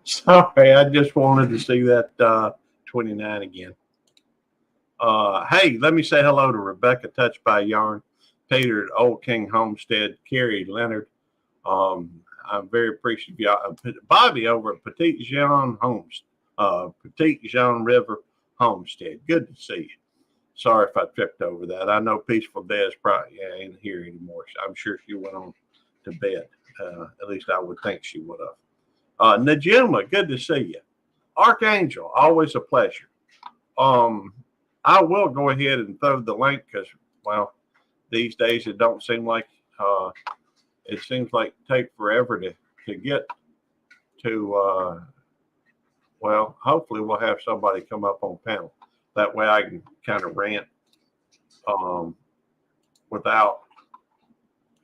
Sorry, I just wanted to see that 29 again. Hey, let me say hello to Rebecca Touched by Yarn, Peter at Old King Homestead, Carrie Leonard. I'm very appreciative of y'all. Bobby over at Petite Jean Homes, Petite Jean River Homestead. Good to see you. Sorry if I tripped over that. I know Peaceful Des probably ain't here anymore. So I'm sure she went on to bed. At least I would think she would have. Najuma, good to see you. Archangel, always a pleasure. I will go ahead and throw the link because, well, these days it don't seem like it seems like take forever to get to. Well, hopefully we'll have somebody come up on panel. That way I can kind of rant without,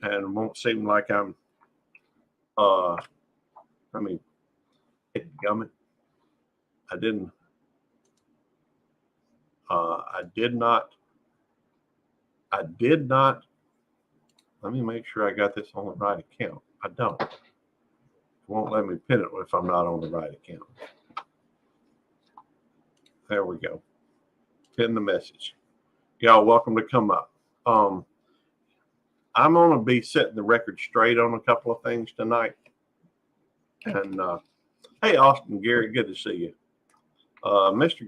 and it won't seem like I'm. I mean, gummit. I didn't. I did not. Let me make sure I got this on the right account. I don't. It won't let me pin it if I'm not on the right account. There we go. Pin the message. Y'all welcome to come up. I'm going to be setting the record straight on a couple of things tonight. And hey, Austin Garrett, good to see you. Mr.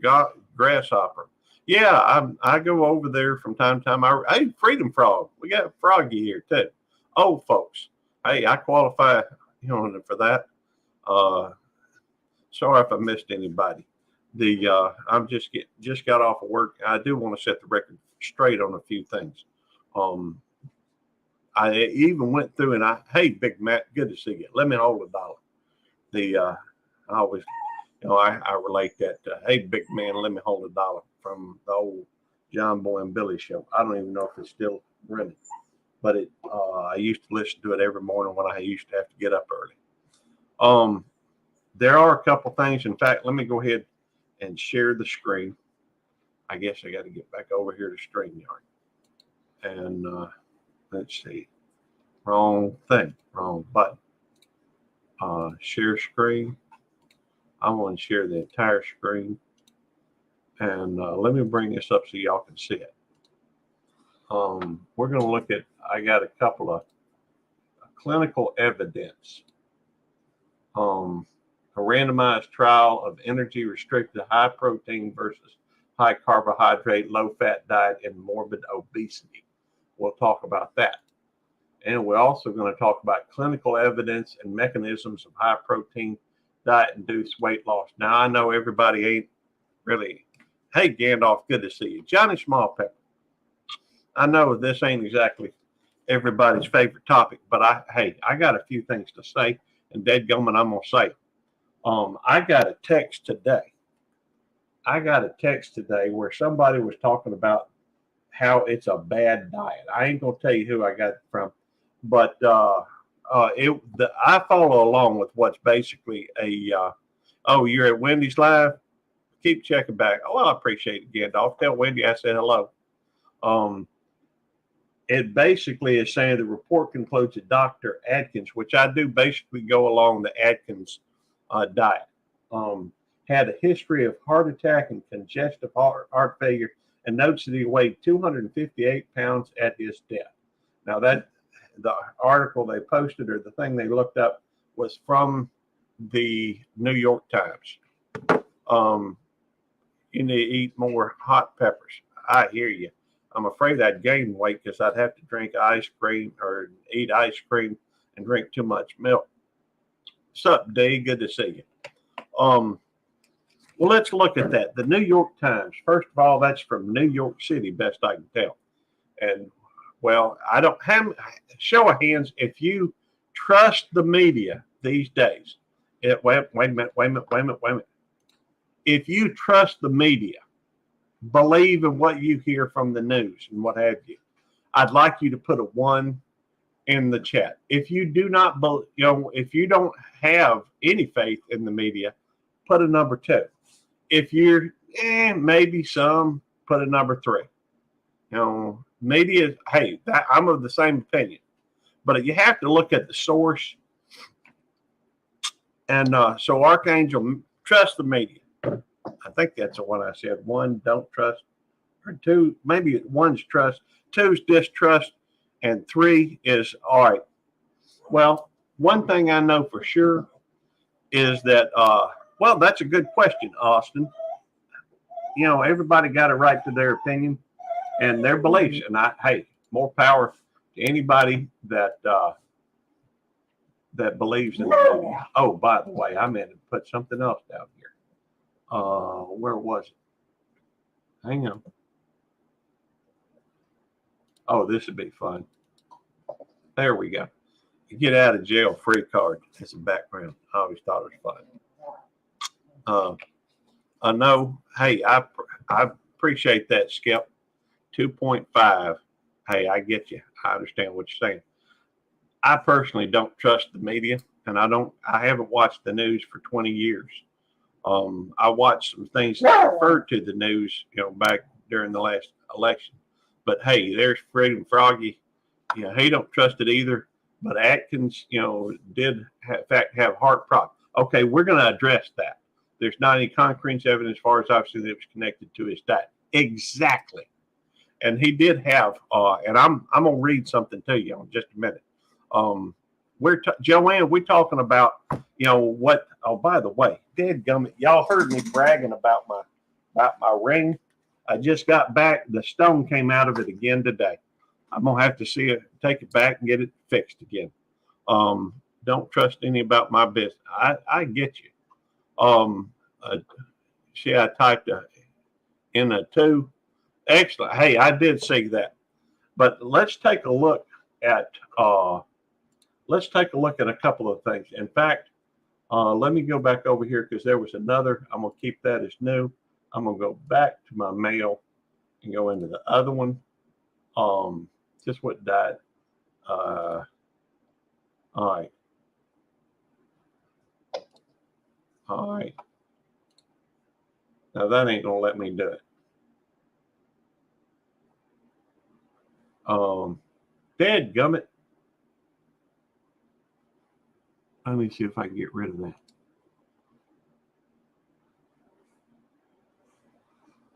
Grasshopper. Yeah, I go over there from time to time. Hey, Freedom Frog. We got Froggy here too. Old folks. Hey, I qualify, for that. Sorry if I missed anybody. I'm just got off of work. I do want to set the record straight on a few things. I even went through and hey, Big Matt, good to see you. Let me hold $1. I always, I relate that to, hey, big man, let me hold $1 from the old John Boy and Billy show. I don't even know if it's still running, but I used to listen to it every morning when I used to have to get up early. There are a couple things. In fact, let me go ahead and share the screen. I guess I got to get back over here to StreamYard. And let's see. Wrong thing. Wrong button. Share screen. I want to share the entire screen. And let me bring this up so y'all can see it. We're going to look at, I got a couple of clinical evidence. A randomized trial of energy restricted high protein versus high carbohydrate, low fat diet in morbid obesity. We'll talk about that. And we're also going to talk about clinical evidence and mechanisms of high protein diet induced weight loss. Now, I know everybody ain't really, hey, Gandalf, good to see you. Johnny Smallpepper. I know this ain't exactly everybody's favorite topic, but I got a few things to say, and dadgummit, I'm going to say it. I got a text today. Where somebody was talking about how it's a bad diet. I ain't going to tell you who I got it from, but I follow along with what's basically oh, you're at Wendy's Live? Keep checking back. Oh, I appreciate it, Gandalf. Tell Wendy I said hello. It basically is saying the report concludes that Dr. Atkins, which I do basically go along the Atkins diet, had a history of heart attack and congestive heart failure, and notes that he weighed 258 pounds at his death. Now, that the article they posted or the thing they looked up was from the New York Times. You need to eat more hot peppers. I hear you. I'm afraid I'd gain weight because I'd have to drink ice cream or eat ice cream and drink too much milk. What's up, Dave? Good to see you. Well, let's look at that. The New York Times. First of all, that's from New York City, best I can tell. And, well, I don't have, show of hands, if you trust the media these days. Wait a minute. If you trust the media, believe in what you hear from the news and what have you, I'd like you to put a 1 in the chat. If you do not, if you don't have any faith in the media, put a number 2. If you're maybe some, put a number 3. Media, hey, I'm of the same opinion, but you have to look at the source. And so Archangel, trust the media. I think that's the one I said. One, don't trust. Or two, maybe one's trust. Two's distrust. And three is, all right. Well, one thing I know for sure is that, well, that's a good question, Austin. You know, everybody got a right to their opinion and their beliefs. And hey, more power to anybody that that believes in the media. Oh, by the way, I meant to put something else down here. Where was it? Hang on. Oh, this would be fun. There we go. Get out of jail free card as a background. I always thought it was fun. I know. Hey, I appreciate that, Skip. 2.5. Hey, I get you. I understand what you're saying. I personally don't trust the media, and I haven't watched the news for 20 years. I watched some things that referred to the news, you know, back during the last election. But hey, there's Freedom Froggy. You know, he don't trust it either. But Atkins, you know, did in fact have heart problems. Okay, we're going to address that. There's not any concrete evidence, as far as I've seen, that it was connected to his diet. Exactly. And he did have, and I'm going to read something to you in just a minute. Joanne, we're talking about, you know, what, oh, by the way, dadgummit, y'all heard me bragging about my ring. I just got back. The stone came out of it again today. I'm going to have to see it, take it back and get it fixed again. Don't trust any about my business. I get you. See, I typed in a 2. Excellent. Hey, I did see that. But let's take a look at a couple of things. In fact, let me go back over here because there was another. I'm going to keep that as new. I'm going to go back to my mail and go into the other one. Just what died. All right. All right. Now that ain't going to let me do it. Dadgummit. Let me see if I can get rid of that.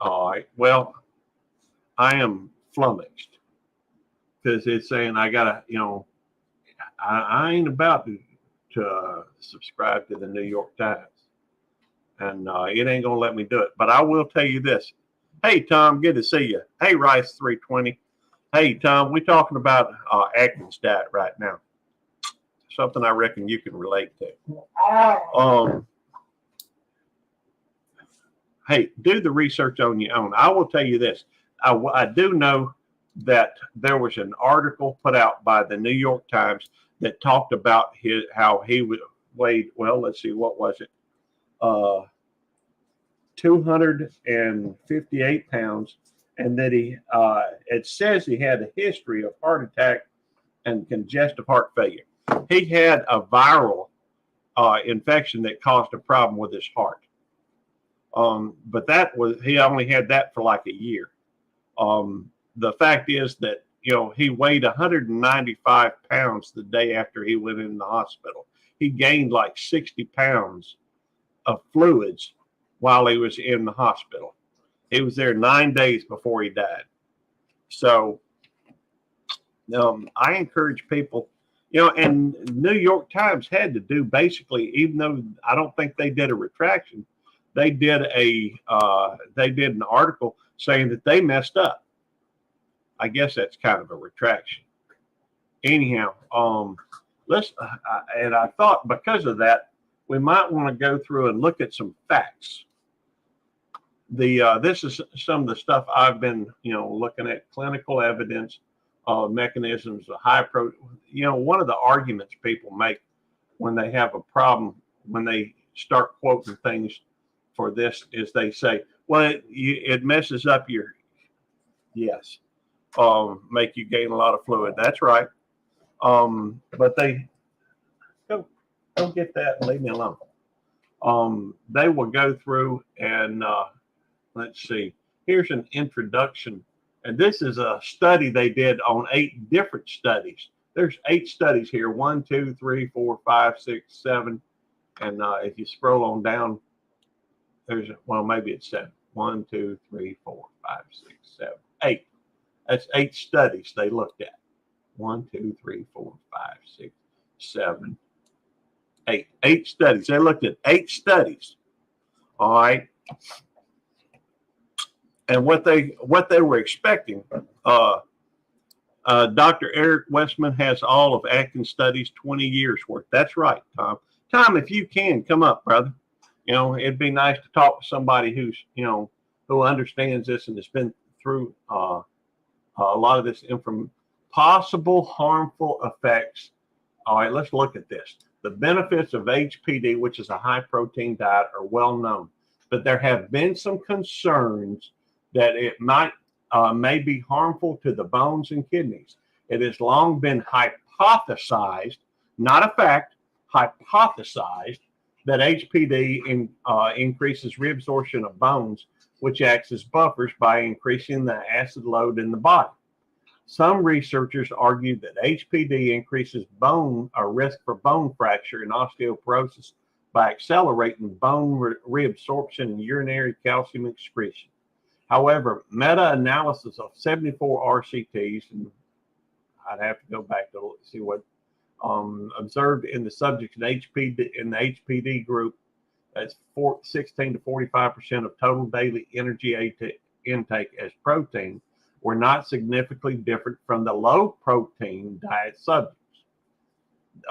All right. Well, I am flummoxed because it's saying I gotta, you know, I ain't about to subscribe to the New York Times, and it ain't gonna let me do it. But I will tell you this. Hey, Tom, good to see you. Hey, Rice 320. Hey, Tom, we're talking about Atkins diet right now. Something I reckon you can relate to. Hey, do the research on your own. I will tell you this. I do know that there was an article put out by the New York Times that talked about how he weighed, well, let's see, what was it? 258 pounds. And that it says he had a history of heart attack and congestive heart failure. He had a viral infection that caused a problem with his heart. But he only had that for like a year. The fact is that, you know, he weighed 195 pounds the day after he went in the hospital. He gained like 60 pounds of fluids while he was in the hospital. He was there 9 days before he died. So I encourage people, you know, and New York Times had to do basically, even though I don't think they did a retraction, they did an article saying that they messed up. I guess that's kind of a retraction. Anyhow, and I thought because of that, we might want to go through and look at some facts. This is some of the stuff I've been, you know, looking at: clinical evidence, mechanisms of high protein. You know, one of the arguments people make when they have a problem, when they start quoting things for this, is they say, well, it messes up your, yes, make you gain a lot of fluid. That's right. But they go get that and leave me alone. They will go through and let's see. Here's an introduction, and this is a study they did on 8 different studies. There's 8 studies here: 1, 2, 3, 4, 5, 6, 7, And if you scroll on down, there's, well, maybe it's 7. 1, 2, 3, 4, 5, 6, 7, 8. That's 8 studies they looked at. 1, 2, 3, 4, 5, 6, 7, 8. 8 studies. They looked at 8 studies. All right. And what they were expecting, Dr. Eric Westman has all of Atkins studies, 20 years worth. That's right, Tom. Tom, if you can, come up, brother. You know, it'd be nice to talk to somebody who's, you know, who understands this and has been through a lot of this information. Possible harmful effects. All right, let's look at this. The benefits of HPD, which is a high protein diet, are well known, but there have been some concerns that it may be harmful to the bones and kidneys. It has long been hypothesized, not a fact, hypothesized, that HPD increases reabsorption of bones, which acts as buffers by increasing the acid load in the body. Some researchers argue that HPD increases risk for bone fracture and osteoporosis by accelerating bone reabsorption and urinary calcium excretion. However, meta-analysis of 74 RCTs, and I'd have to go back to see what observed in the subjects in the HPD group, that's 16 to 45% of total daily energy intake as protein, were not significantly different from the low protein diet subjects.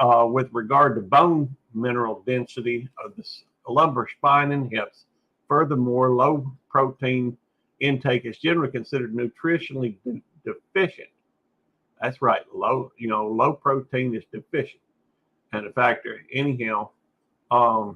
With regard to bone mineral density of the lumbar spine and hips, furthermore, low protein intake is generally considered nutritionally deficient. That's right, low protein is deficient. And in fact, anyhow, I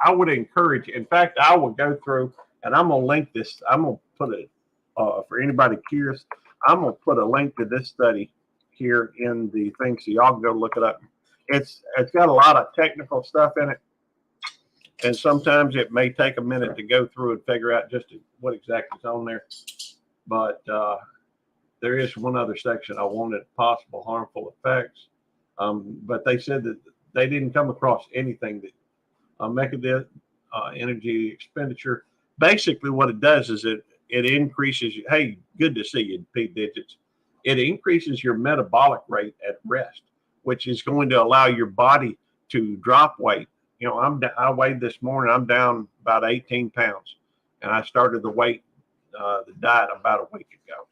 would encourage, in fact, I will go through and I'm going to link this. I'm going to put it, for anybody curious, I'm going to put a link to this study here in the thing so y'all can go look it up. It's got a lot of technical stuff in it. And sometimes it may take a minute to go through and figure out just what exactly is on there. But there is one other section I wanted, possible harmful effects. But they said that they didn't come across anything that energy expenditure. Basically, what it does is it increases. Hey, good to see you, Pete Digits. It increases your metabolic rate at rest, which is going to allow your body to drop weight. You know, I weighed this morning. I'm down about 18 pounds, and I started the diet about a week ago.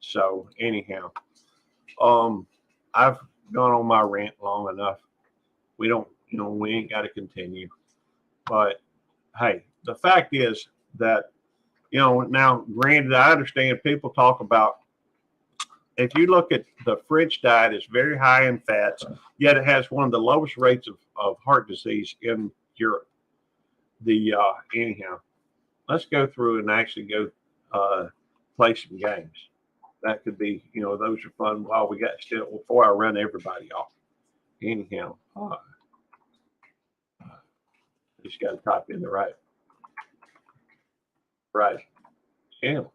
So anyhow, I've gone on my rant long enough. We ain't got to continue. But hey, the fact is that, now granted, I understand people talk about, if you look at the French diet, it's very high in fats, yet it has one of the lowest rates of heart disease in Europe. Anyhow, let's go through and actually go play some games. That could be, those are fun while we got still, before I run everybody off. Anyhow, just got to type in the right channel.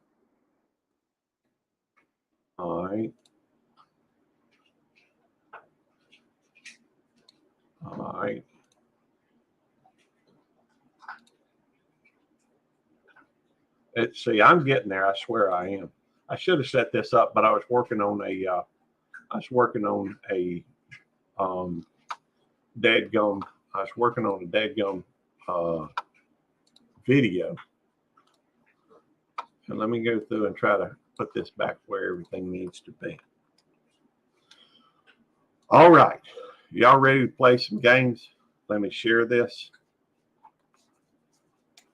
All right. All right. See, I'm getting there. I swear I am. I should have set this up, but I was working on a dadgum. I was working on a dadgum video. And let me go through and try to put this back where everything needs to be. All right. Y'all ready to play some games? Let me share this.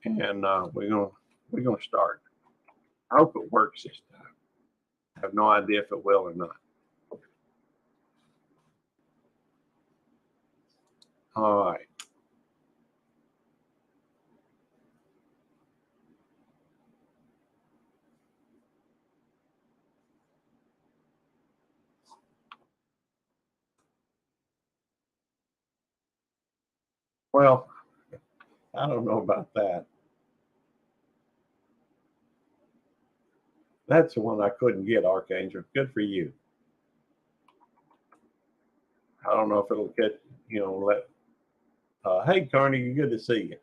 And we're gonna start. I hope it works this time. I have no idea if it will or not. All right. Well, I don't know about that. That's the one I couldn't get, Archangel. Good for you. I don't know if it'll get, Hey, Carnegie, good to see you.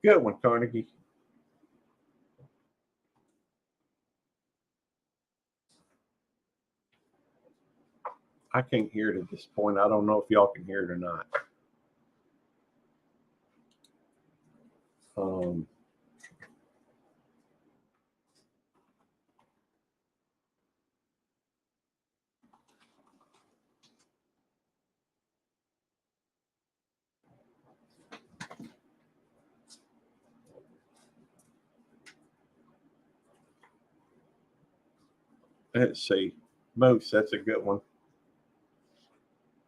Good one, Carnegie. I can't hear it at this point. I don't know if y'all can hear it or not. Um, let's see. Moose, that's a good one.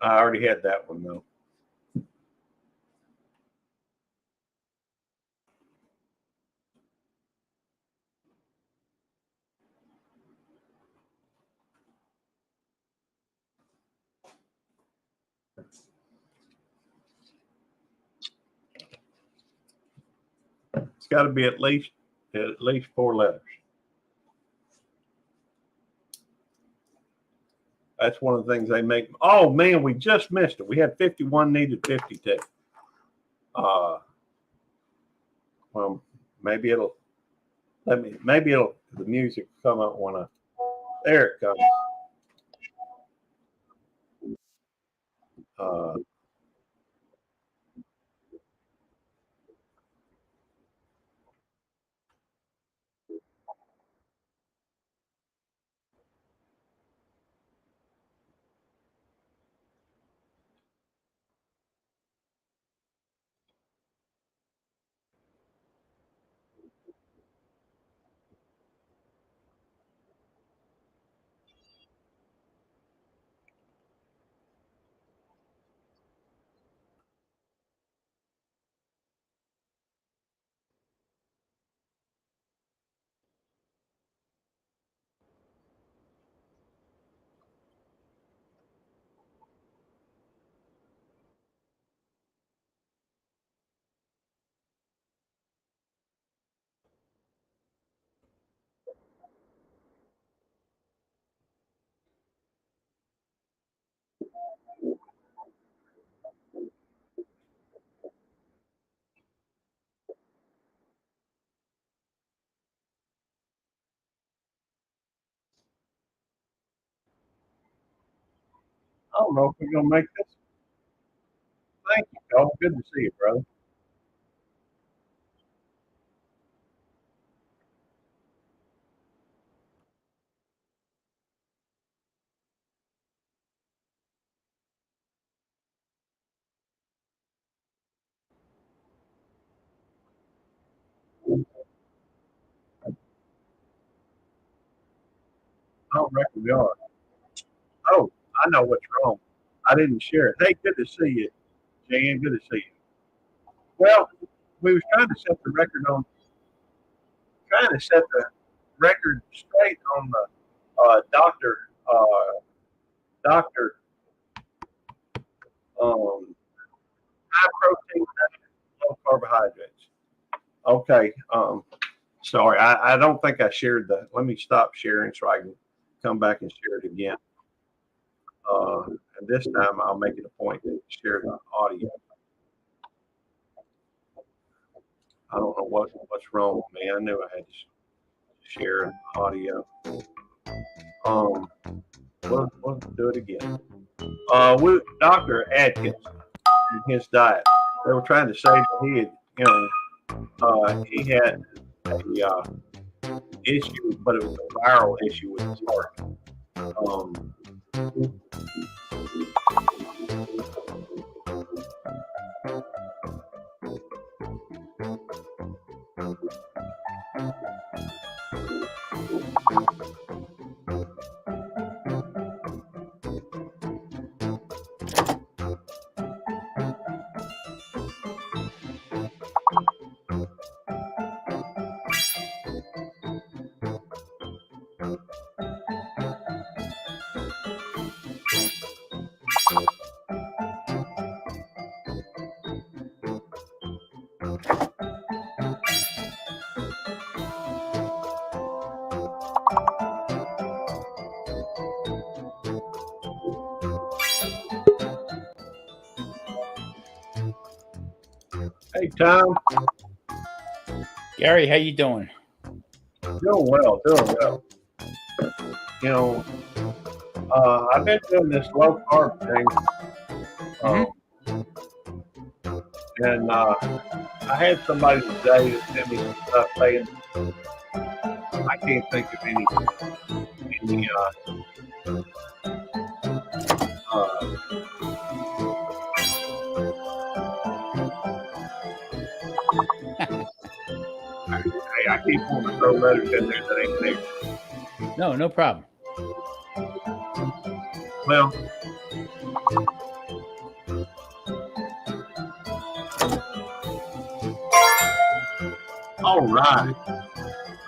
I already had that one though. It's got to be at least 4 letters. That's one of the things they make. Oh man, we just missed it. We had 51, needed 52. Well, maybe it'll maybe it'll the music come up when I there it comes. Uh, I don't know if we're gonna make this. Thank you, Cole. Good to see you, brother. I don't reckon we are. Oh, I know what's wrong. I didn't share it. Hey, good to see you, Jan. Good to see you. Well, we was trying to set the record straight on the doctor high protein, low carbohydrates. Okay. Sorry, I don't think I shared the. Let me stop sharing so I can come back and share it again. And this time I'll make it a point to share the audio. I don't know what's wrong with me. I knew I had to share audio. Um, we'll do it again. With Dr. Atkins and his diet, they were trying to say that he had a issue, but it was a viral issue with his heart. Um, Hey, Tom. Gary, how you doing? Doing well, doing well. You know, I've been doing this low carb thing, and I had somebody today that sent me some stuff saying I can't think of any I keep wanting to throw letters in there that ain't there. No problem. Well, all right.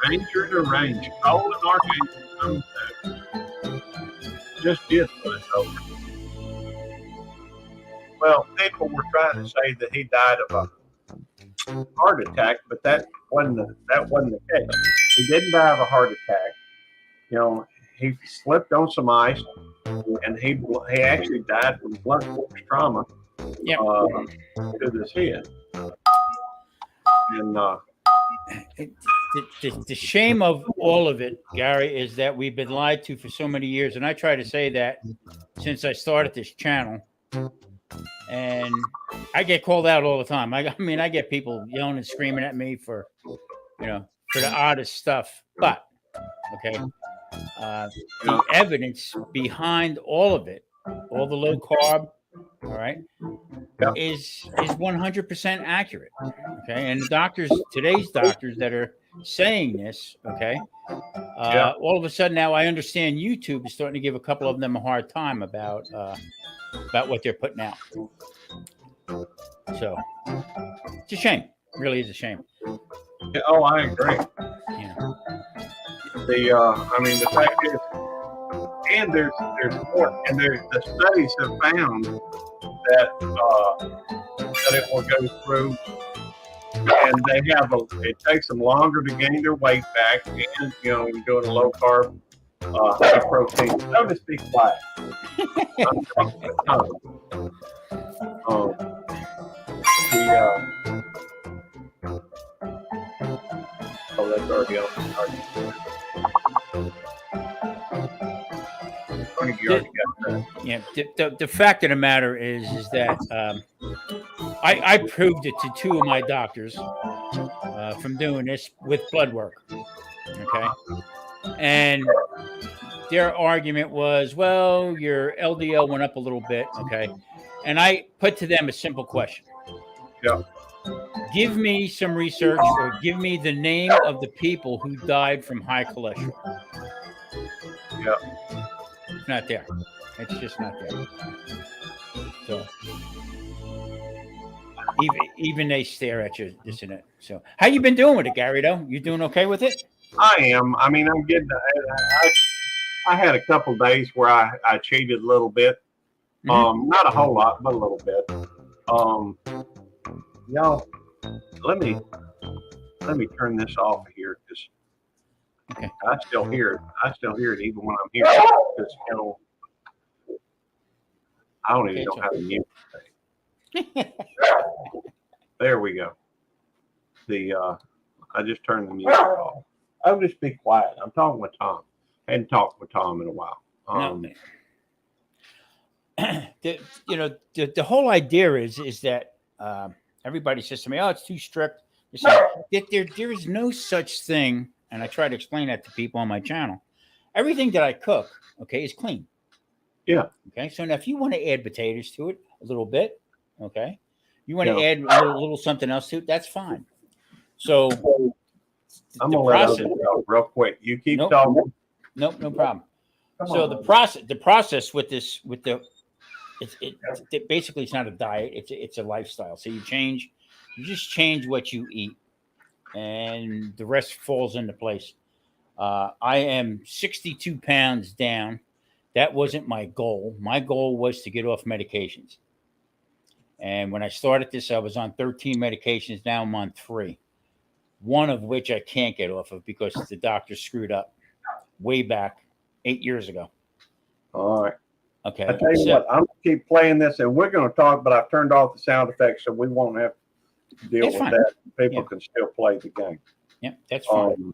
Ranger to Ranger. Colin Archangel just what it's over. Well, people were trying to say that he died of a heart attack, but that wasn't the case. He didn't die of a heart attack. You know, he slipped on some ice, and he actually died from blunt force trauma to his head. And the shame of all of it, Gary, is that we've been lied to for so many years, and I try to say that since I started this channel. And I get called out all the time. I mean, I get people yelling and screaming at me for the oddest stuff. But okay, the evidence behind all of it, all the low carb, all right, is 100% accurate. Okay, and today's doctors that are saying this, okay, all of a sudden now I understand YouTube is starting to give a couple of them a hard time about what they're putting out. So it's a shame. It really is a shame. Yeah, oh, I agree. Yeah. I mean, the fact is, and there's more, and the studies have found that it will go through, and it takes them longer to gain their weight back, and doing a low carb, high protein. So to speak, quiet. That's already on. The fact of the matter is that I proved it to two of my doctors from doing this with blood work. Okay, and their argument was, well, your LDL went up a little bit. Okay, and I put to them a simple question. Yeah. Give me some research or give me the name of the people who died from high cholesterol. Yeah. It's not there. It's just not there. So even they stare at you, isn't it? So how you been doing with it, Gary, though? You doing okay with it? I am. I mean, I'm getting I had a couple of days where I cheated a little bit. Not a whole lot, but a little bit. Y'all, let me turn this off here because I still hear it. I still hear it even when I'm here. Because I don't even know how to mute the thing. There we go. I just turned the music off. I'll just be quiet. I'm talking with Tom. I hadn't talked with Tom in a while. The whole idea is that everybody says to me, "Oh, it's too strict." There is no such thing, and I try to explain that to people on my channel. Everything that I cook, okay, is clean. Yeah. Okay. So now, if you want to add potatoes to it a little bit, okay, you want to add a little something else to it, that's fine. So I'm gonna let it go real quick. You keep talking. Nope, no problem. So the process with it basically it's not a diet, it's a lifestyle. So you just change what you eat and the rest falls into place. I am 62 pounds down. That wasn't my goal. My goal was to get off medications. And when I started this, I was on 13 medications. Now I'm on 3, one of which I can't get off of because the doctor screwed up way back 8 years ago. All right. Okay. I tell you what, I'm gonna keep playing this, and we're gonna talk. But I've turned off the sound effects, so we won't have deal That's with fine. that. People Yeah. can still play the game. Yeah, that's fine.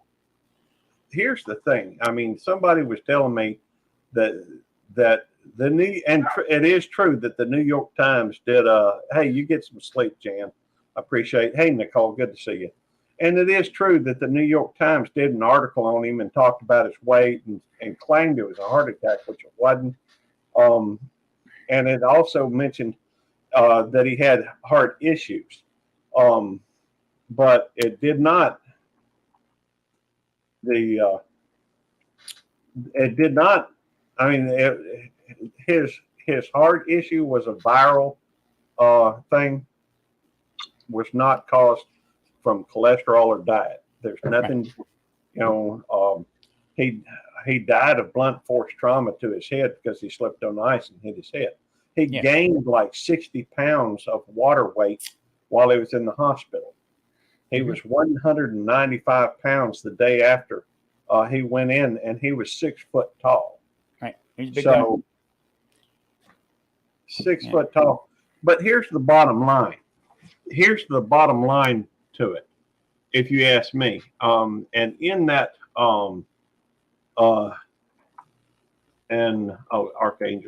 Here's the thing. I mean, somebody was telling me that the new and it is true that the New York Times did. Hey, you get some sleep, Jan. I appreciate. Hey, Nicole, good to see you. And it is true that the New York Times did an article on him and talked about his weight and claimed it was a heart attack, which it wasn't. And it also mentioned that he had heart issues, but it did not. It did not. I mean, his heart issue was a viral thing, was not caused from cholesterol or diet. There's nothing, he died of blunt force trauma to his head because he slipped on ice and hit his head. He gained like 60 pounds of water weight while he was in the hospital. He was 195 pounds the day after he went in, and he was 6 foot tall. Right. He's a big guy. 6 foot tall. But here's the bottom line. Here's the bottom line to it, if you ask me. And in that, Archangel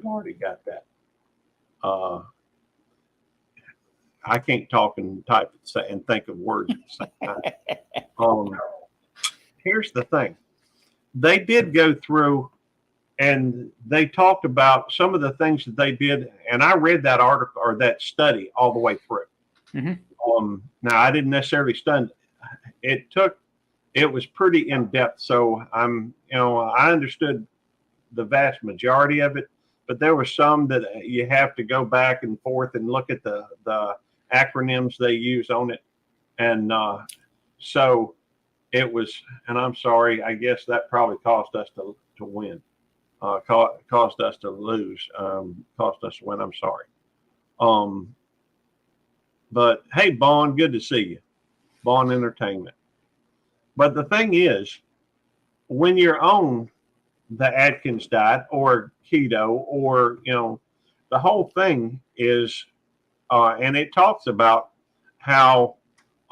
already got that. I can't talk and type and think of words at the same time. Here's the thing. They did go through and they talked about some of the things that they did. And I read that article or that study all the way through. Mm-hmm. Now, I didn't necessarily study. It was pretty in depth. So I understood the vast majority of it, but there were some that you have to go back and forth and look at the acronyms they use on it. And so it was, and I'm sorry, I guess that probably cost us to win, cost us to lose, cost us to win. I'm sorry. But hey, Bond, good to see you. Bond Entertainment. But the thing is, when you're on the Atkins diet or keto, or the whole thing is, and it talks about how,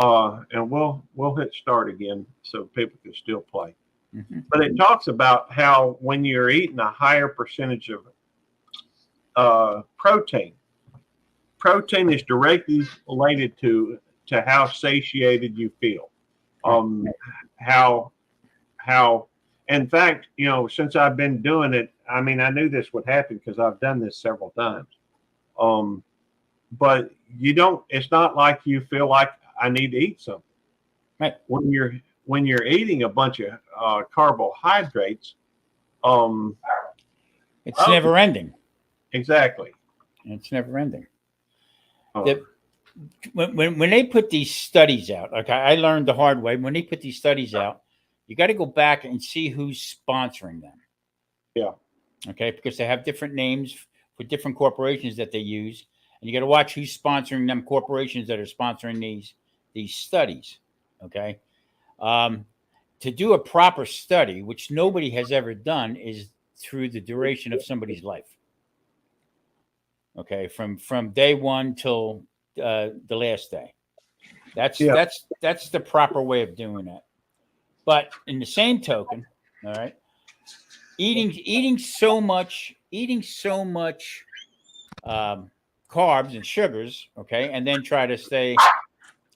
and we'll hit start again so people can still play. Mm-hmm. But it talks about how when you're eating a higher percentage of protein is directly related to how satiated you feel. How, in fact, since I've been doing it, I mean, I knew this would happen because I've done this several times. But it's not like you feel like I need to eat something. Right. When you're eating a bunch of carbohydrates, it's never ending. Exactly. It's never ending. When they put these studies out, okay, I learned the hard way. When they put these studies out, you got to go back and see who's sponsoring them. Yeah. Okay, because they have different names for different corporations that they use, and you got to watch who's sponsoring them. Corporations that are sponsoring these studies. Okay, to do a proper study, which nobody has ever done, is through the duration of somebody's life. Okay, from day one till the last day. That's the proper way of doing it. But in the same token, all right, eating so much carbs and sugars, okay, and then try to stay.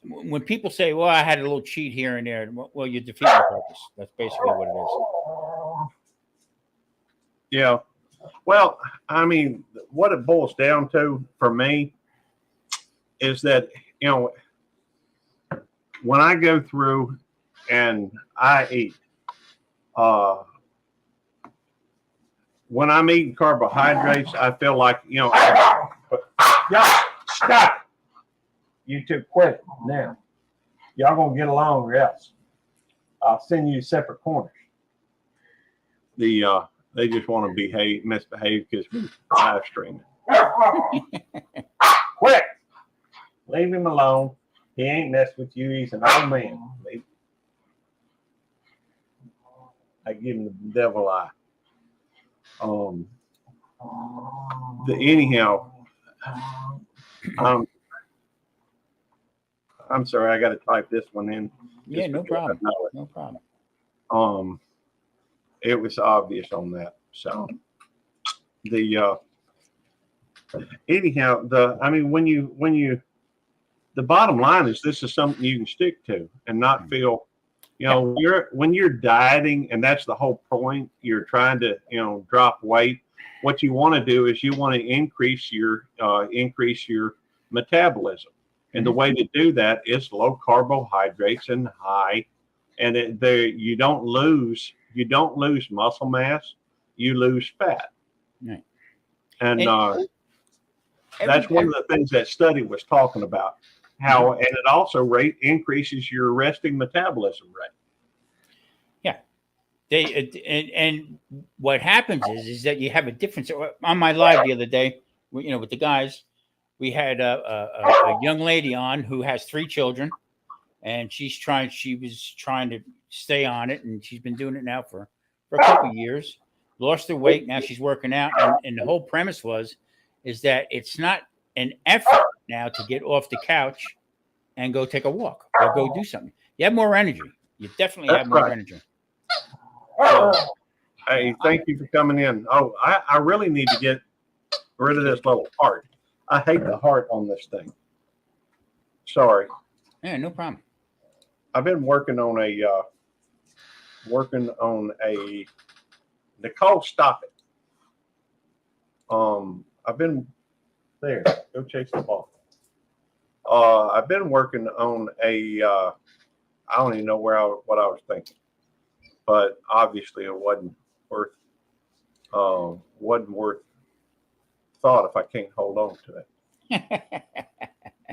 When people say, "Well, I had a little cheat here and there," well, you defeat the purpose. That's basically what it is. Yeah. Well, I mean, what it boils down to for me is that, when I go through and I eat, when I'm eating carbohydrates, I feel like, y'all stop. You two quit now. Y'all gonna get along or else I'll send you separate corners. They just want to misbehave because we're live streaming. Quit. Leave him alone. He ain't messing with you. He's an old man. I give him the devil eye. Anyhow, I'm sorry, I got to type this one in. Yeah, no because I problem. know it. No problem. It was obvious on that. So the anyhow, the bottom line is this is something you can stick to and not feel, when you're dieting, and that's the whole point. You're trying to, drop weight. What you want to do is you want to increase your metabolism. And the way to do that is low carbohydrates and high, and you don't lose muscle mass, you lose fat. Right. And that's one of the things that study was talking about. How and it also increases your resting metabolism rate. Yeah, and what happens is that you have a difference. On my live the other day, with the guys, we had a young lady on who has 3 children, and she was trying to stay on it, and she's been doing it now for a couple of years. Lost her weight, now she's working out, and the whole premise is that it's not an effort now to get off the couch and go take a walk or go do something. You have more energy. You definitely have more energy. So, hey, thank you for coming in. Oh, I really need to get rid of this little heart. I hate the heart on this thing. Sorry. Yeah, no problem. I've been working on a Nicole, stop it. I've been there. Go chase the ball. I've been working on I don't even know what I was thinking, but obviously it wasn't worth thought if I can't hold on to it.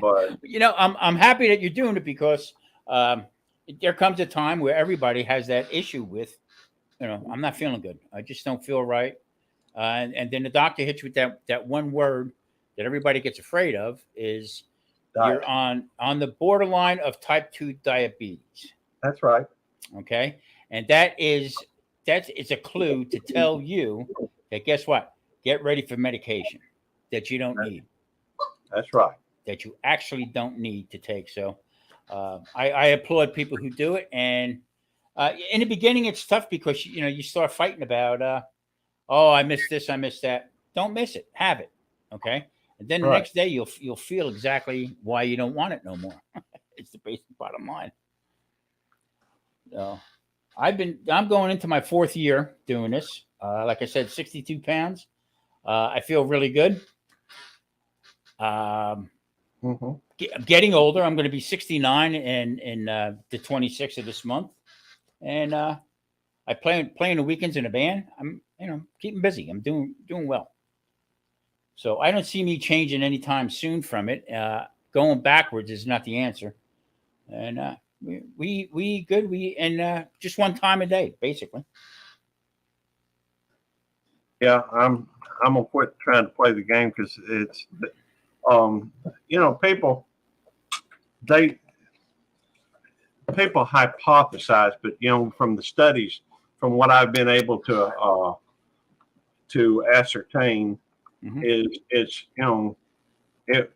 But I'm happy that you're doing it, because there comes a time where everybody has that issue with, I'm not feeling good. I just don't feel right. And then the doctor hits you with that one word that everybody gets afraid of is diet. You're on the borderline of type 2 diabetes. That's right. Okay. And it's a clue to tell you that, guess what? Get ready for medication that you don't need. That's right. That you actually don't need to take. So I applaud people who do it. And in the beginning, it's tough because, you start fighting about, I missed this, I missed that. Don't miss it. Have it. Okay. And then the next day you'll feel exactly why you don't want it no more. It's the basic bottom line. So I'm going into my 4th year doing this. Like I said, 62 pounds. I feel really good. I'm getting older. I'm going to be 69 in the 26th of this month. And I play the weekends in a band. I'm keeping busy. I'm doing well. So I don't see me changing anytime soon from it. Going backwards is not the answer. And we good. Just one time a day, basically. Yeah, I'm gonna quit trying to play the game because it's people hypothesize, but from the studies, from what I've been able to ascertain, is it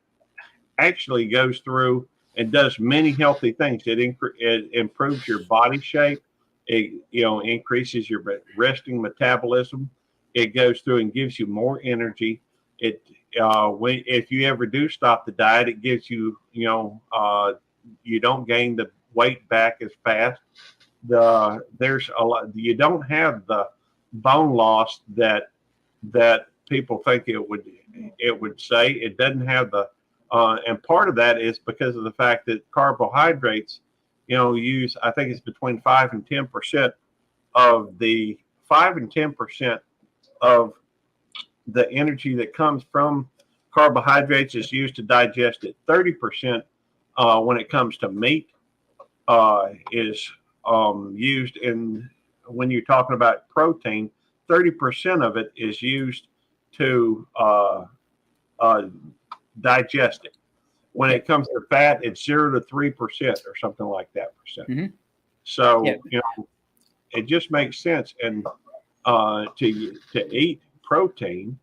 actually goes through and does many healthy things. It improves your body shape. It increases your resting metabolism. It goes through and gives you more energy. If you ever do stop the diet, it gives you you don't gain the weight back as fast. There's a lot. You don't have the bone loss that people think it would say. It doesn't have the and part of that is because of the fact that carbohydrates use, I think it's between 5 and 10% of the 5 and 10% of the energy that comes from carbohydrates is used to digest it. 30% when it comes to meat is used in, when you're talking about protein, 30% of it is used to digest it. When it comes to fat, it's 0 to 3% or something like that percent. Mm-hmm. So it just makes sense, and to eat protein.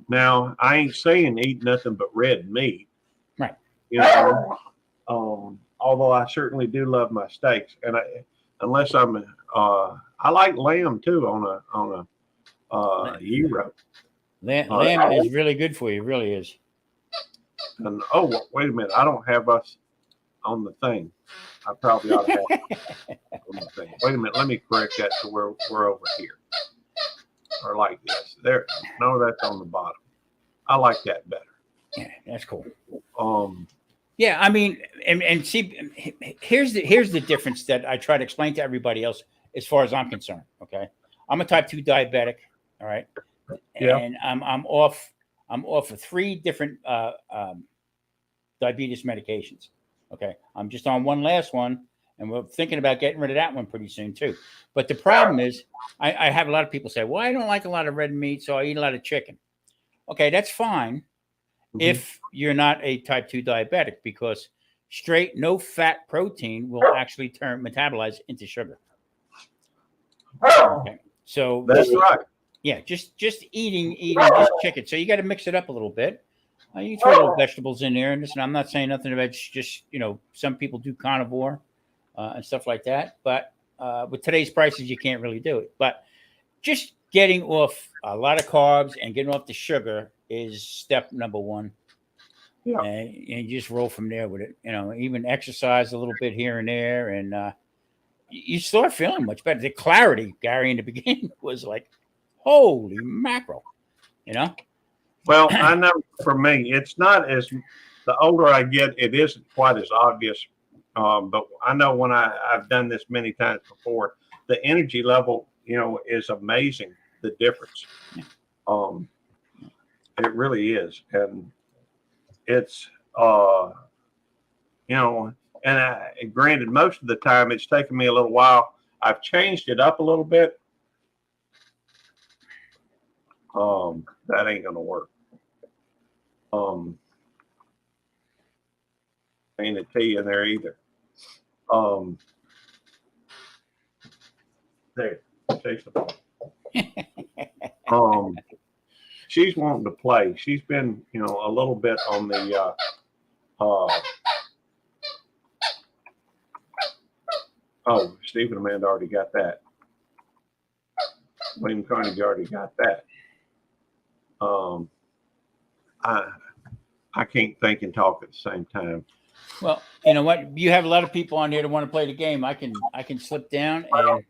Now, I ain't saying eat nothing but red meat, right? Although I certainly do love my steaks, and unless I like lamb too on a gyro. Lamb is really good for you. Really is. And oh, wait a minute, I don't have us on the thing. I probably ought to have on the thing. Wait a minute, let me correct that so we're over here. Or like this. There, no, that's on the bottom. I like that better. Yeah, that's cool. Yeah, I mean, and see, here's the difference that I try to explain to everybody else as far as I'm concerned. Okay, I'm a type 2 diabetic. All right, and I'm off of 3 different diabetes medications. Okay, I'm just on one last one, and we're thinking about getting rid of that one pretty soon too. But the problem is, I have a lot of people say, "Well, I don't like a lot of red meat, so I eat a lot of chicken." Okay, that's fine if you're not a type 2 diabetic, because straight no fat protein will actually metabolize into sugar. Okay, so that's right. Yeah, just eating just chicken. So you got to mix it up a little bit. You throw little vegetables in there, and listen, I'm not saying nothing about just some people do carnivore and stuff like that, but with today's prices, you can't really do it. But just getting off a lot of carbs and getting off the sugar is step number 1. Yeah, and you just roll from there with it. Even exercise a little bit here and there, and you start feeling much better. The clarity, Gary, in the beginning was like, holy mackerel, Well, I know for me, it's not as the older I get, it isn't quite as obvious. But I know when I've done this many times before, the energy level, is amazing. The difference, it really is, and it's and granted, most of the time it's taken me a little while. I've changed it up a little bit. That ain't gonna work. Ain't a T in there either. There, chase the ball. She's wanting to play. She's been, a little bit on the Stephen Amanda already got that. William Carnegie already got that. I can't think and talk at the same time. Well, you know what? You have a lot of people on here that want to play the game. I can slip down and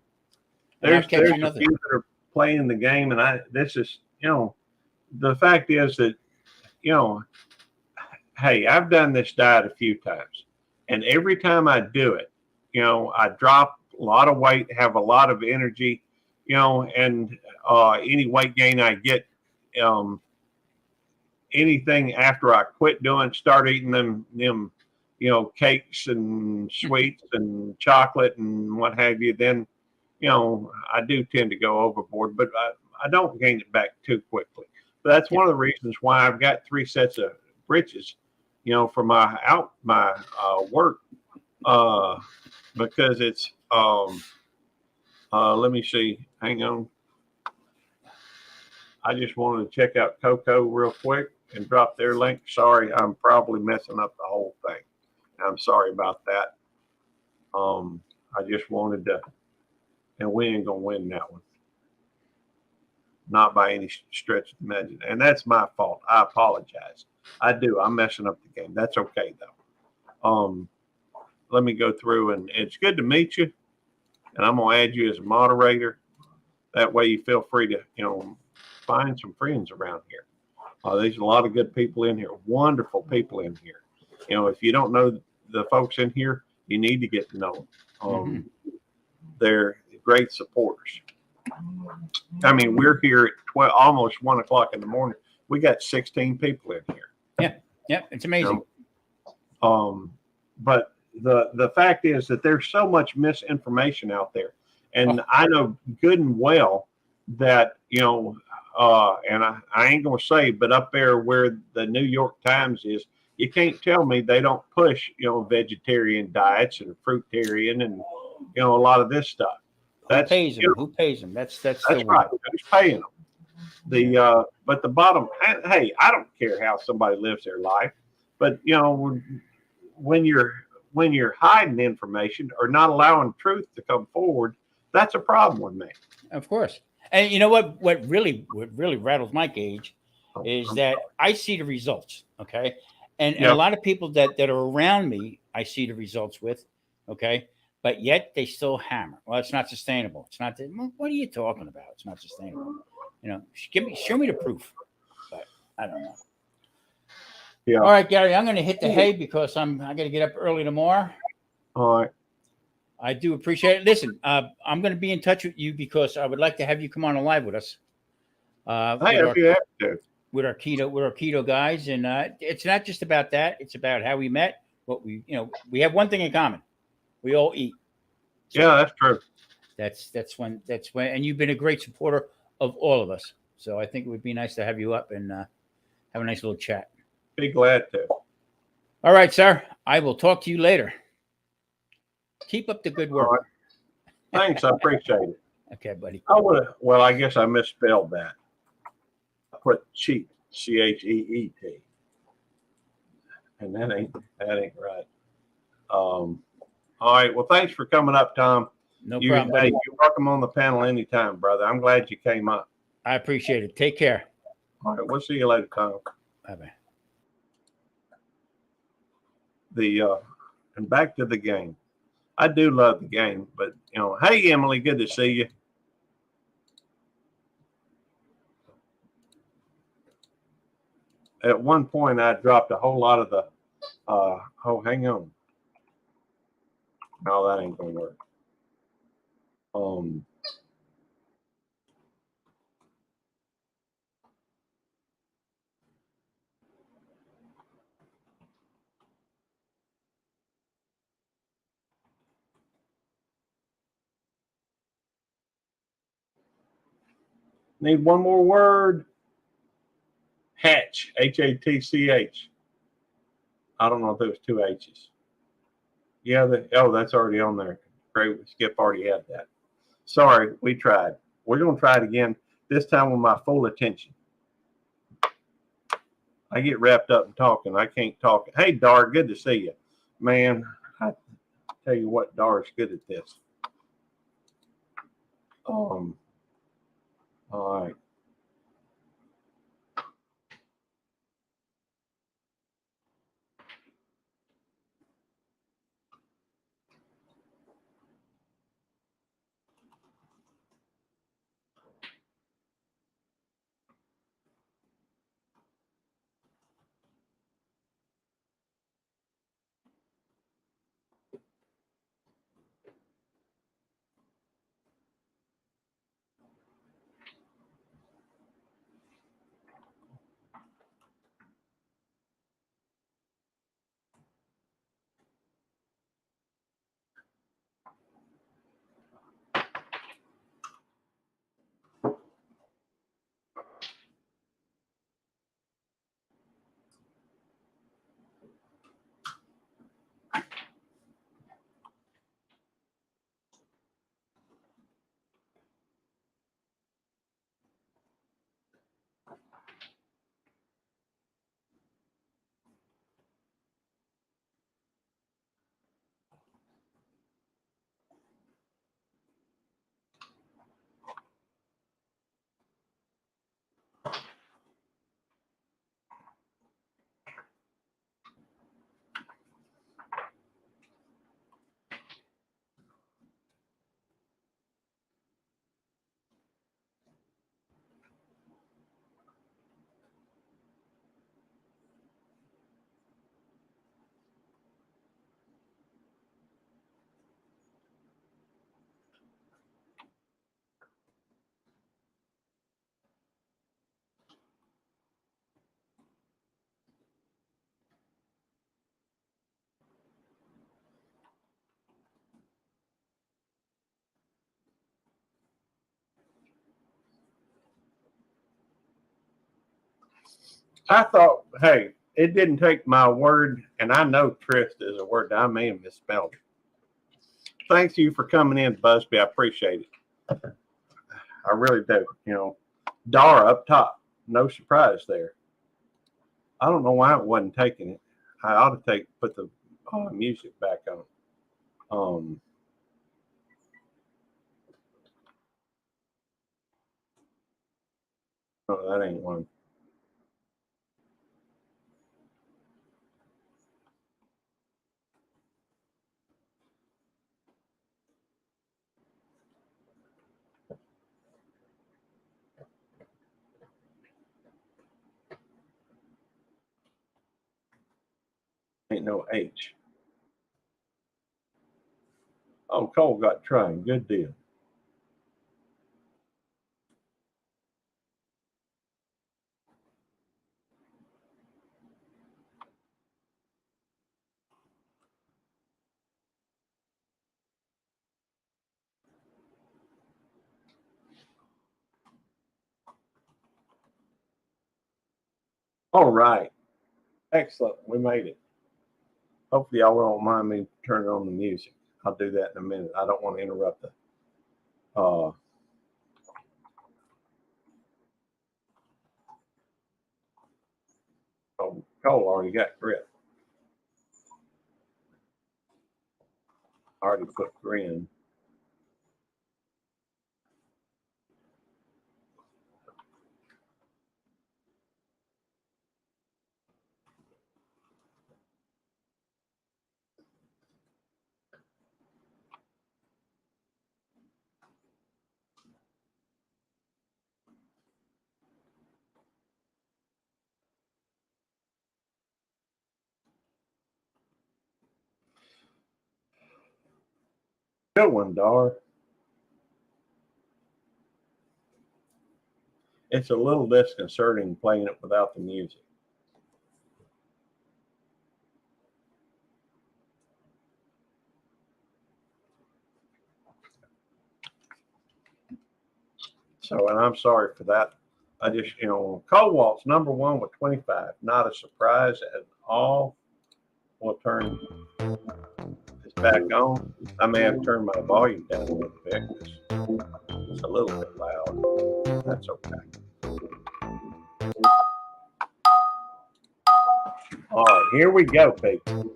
there's catch you a nothing. few that are playing the game, and this is, the fact is that, hey, I've done this diet a few times, and every time I do it, I drop a lot of weight, have a lot of energy, and any weight gain I get, anything after I quit doing, start eating them, cakes and sweets and chocolate and what have you, then, I do tend to go overboard, but I don't gain it back too quickly. But that's one of the reasons why I've got 3 sets of britches, for my work, because it's, let me see, hang on. I just wanted to check out Coco real quick and drop their link. Sorry, I'm probably messing up the whole thing. I'm sorry about that. I just wanted to, and we ain't gonna win that one. Not by any stretch of the imagination. And that's my fault. I apologize. I do. I'm messing up the game. That's okay though. Let me go through, and it's good to meet you. And I'm gonna add you as a moderator. That way you feel free to, find some friends around here. There's a lot of good people in here, wonderful people in here. If you don't know the folks in here, you need to get to know them. They're great supporters. I mean, we're here at almost 1 o'clock in the morning. We got 16 people in here. Yeah, it's amazing. But the fact is that there's so much misinformation out there, and I know good and well that and I ain't gonna say, but up there where the New York Times is, you can't tell me they don't push vegetarian diets and fruitarian and a lot of this stuff. Who pays them? Who pays them? That's right. Who's paying them? But the bottom, hey, I don't care how somebody lives their life, but when you're hiding information or not allowing truth to come forward, that's a problem with me. Of course. And you know what really rattles my cage is that I see the results. Okay. And a lot of people that are around me, I see the results with. Okay. But yet they still hammer. Well, it's not sustainable. It's not. What are you talking about? It's not sustainable. Show me the proof. But I don't know. Yeah. All right, Gary, I'm going to hit the hay because I got to get up early tomorrow. All right. I do appreciate it. Listen, I'm going to be in touch with you because I would like to have you come on a live with us. With our keto guys, and it's not just about that. It's about how we met. What we have one thing in common. We all eat. So yeah, that's true. That's when, and you've been a great supporter of all of us. So I think it would be nice to have you up and have a nice little chat. Be glad to. All right, sir. I will talk to you later. Keep up the good work. Right. Thanks. I appreciate it. Okay, buddy. Well, I guess I misspelled that. I put cheat, CHEET. And that ain't right. All right. Well, thanks for coming up, Tom. No problem, buddy. You're welcome on the panel anytime, brother. I'm glad you came up. I appreciate it. Take care. All right. We'll see you later, Tom. Bye-bye. And back to the game. I do love the game, but hey, Emily, good to see you. At one point, I dropped a whole lot of the. Hang on. No, that ain't gonna work. Need one more word. Hatch, HATCH. I don't know if there was two H's. Yeah, that's already on there. Great, Skip already had that. Sorry, we tried. We're going to try it again, this time with my full attention. I get wrapped up in talking. I can't talk. Hey, Dar, good to see you. Man, I tell you what, Dar's good at this. All right. I thought, hey, it didn't take my word, and I know tryst is a word that I may have misspelled. Thank you for coming in, Busby. I appreciate it. I really do. Dar up top. No surprise there. I don't know why it wasn't taking it. I ought to put the music back on. Oh, that ain't one. Ain't no H. Oh, Cole got trained. Good deal. All right. Excellent. We made it. Hopefully, y'all won't mind me turning on the music. I'll do that in a minute. I don't want to interrupt the. Oh, Cole already got grip. Already put grin. Good one, Dar. It's a little disconcerting playing it without the music. So, and I'm sorry for that. I just, Cole Waltz, number one with 25. Not a surprise at all. We'll turn this back on. I may have turned my volume down a little bit. It's a little bit loud. That's okay. All right, here we go, people.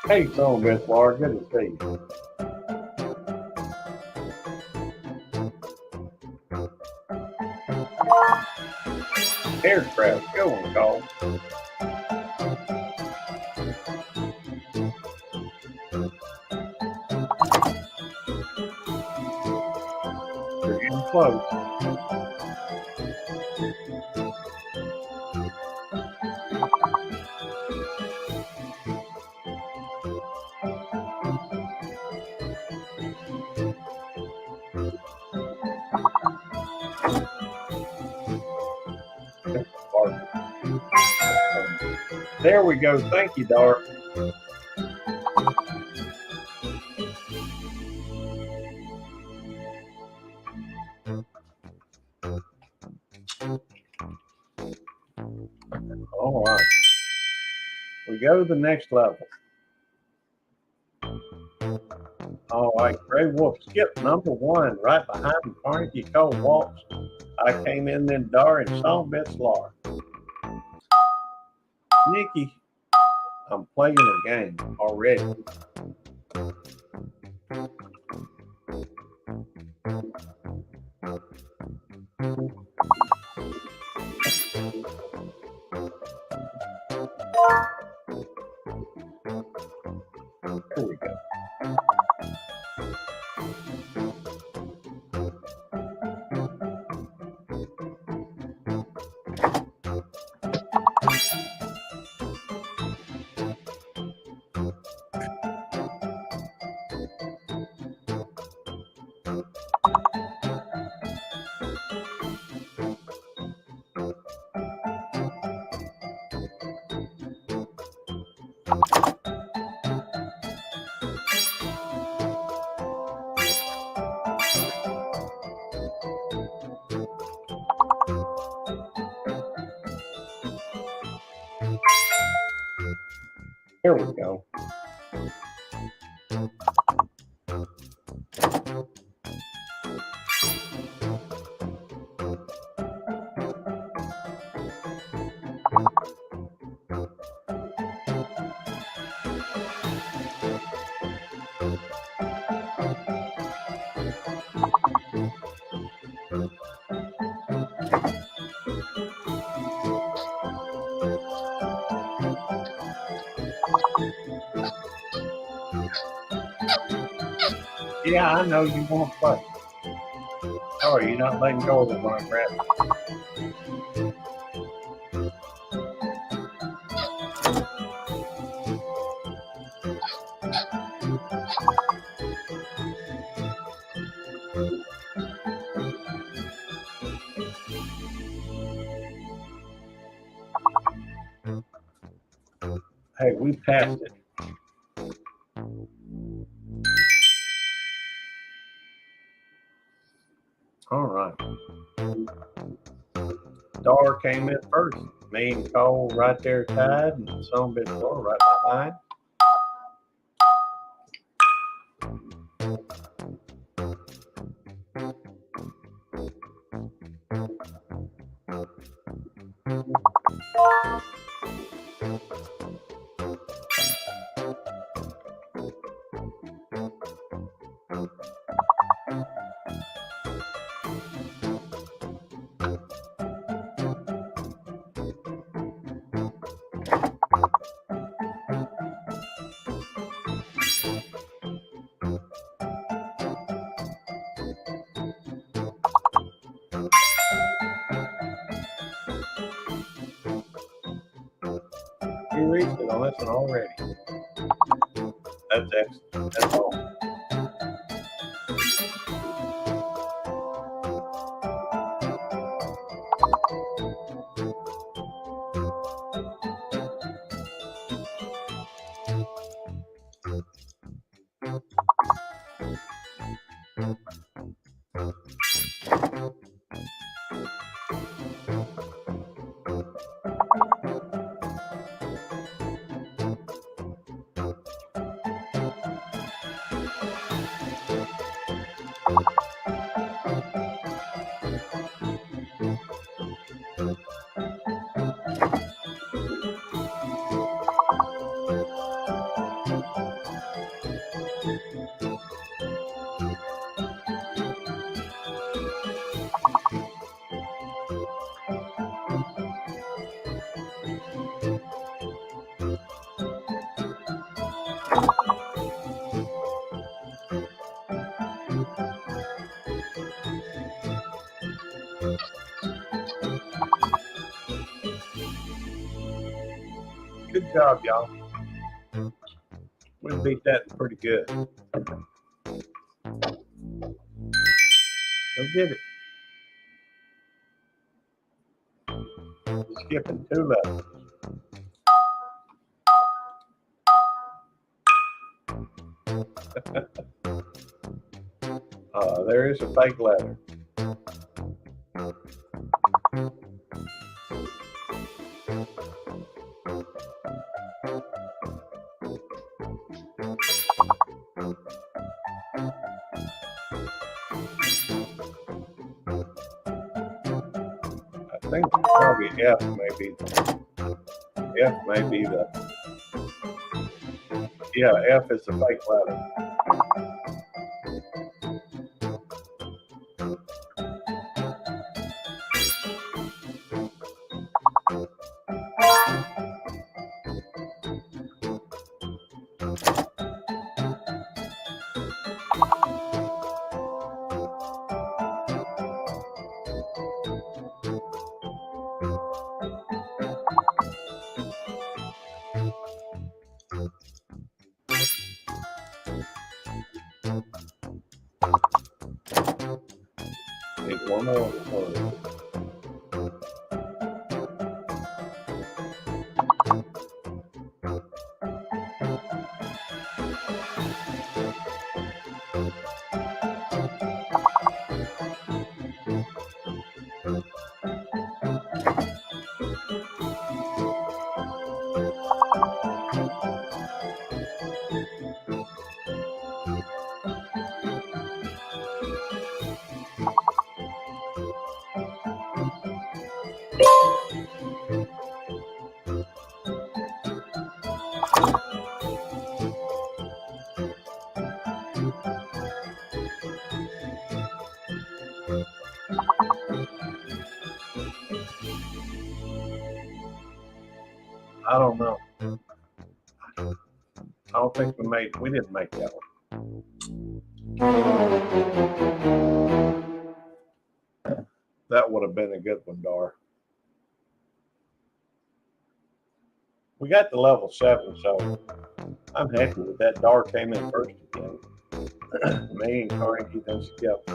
Hey, Somet, Laura, good to see you. Aircraft, go on, Cole. You're getting close. There we go. Thank you, Dar. All right. We go to the next level. All right. Gray Wolf skipped number one right behind Carnegie Cole Waltz. I came in then Dar and Somet's Laura. Nikki, I'm playing a game already. Here we go. Yeah, I know you want to play. Sorry, you're not letting go of the bunny rabbit. Hey, we passed it. All right. Dar came in first. Me and Cole right there tied, and Somet right behind. We reached it on this one already. That's excellent. That's all. Good job, y'all. We beat that pretty good. Go get it. Skipping 2 levels. There is a fake letter. I think probably F may be the yeah, F is the fake letter. Need one more word. I don't know. I don't think we didn't make that one. That would have been a good one, Dar. We got to level 7, so I'm happy with that. Dar came in first again. Me and Carnegie then Skip.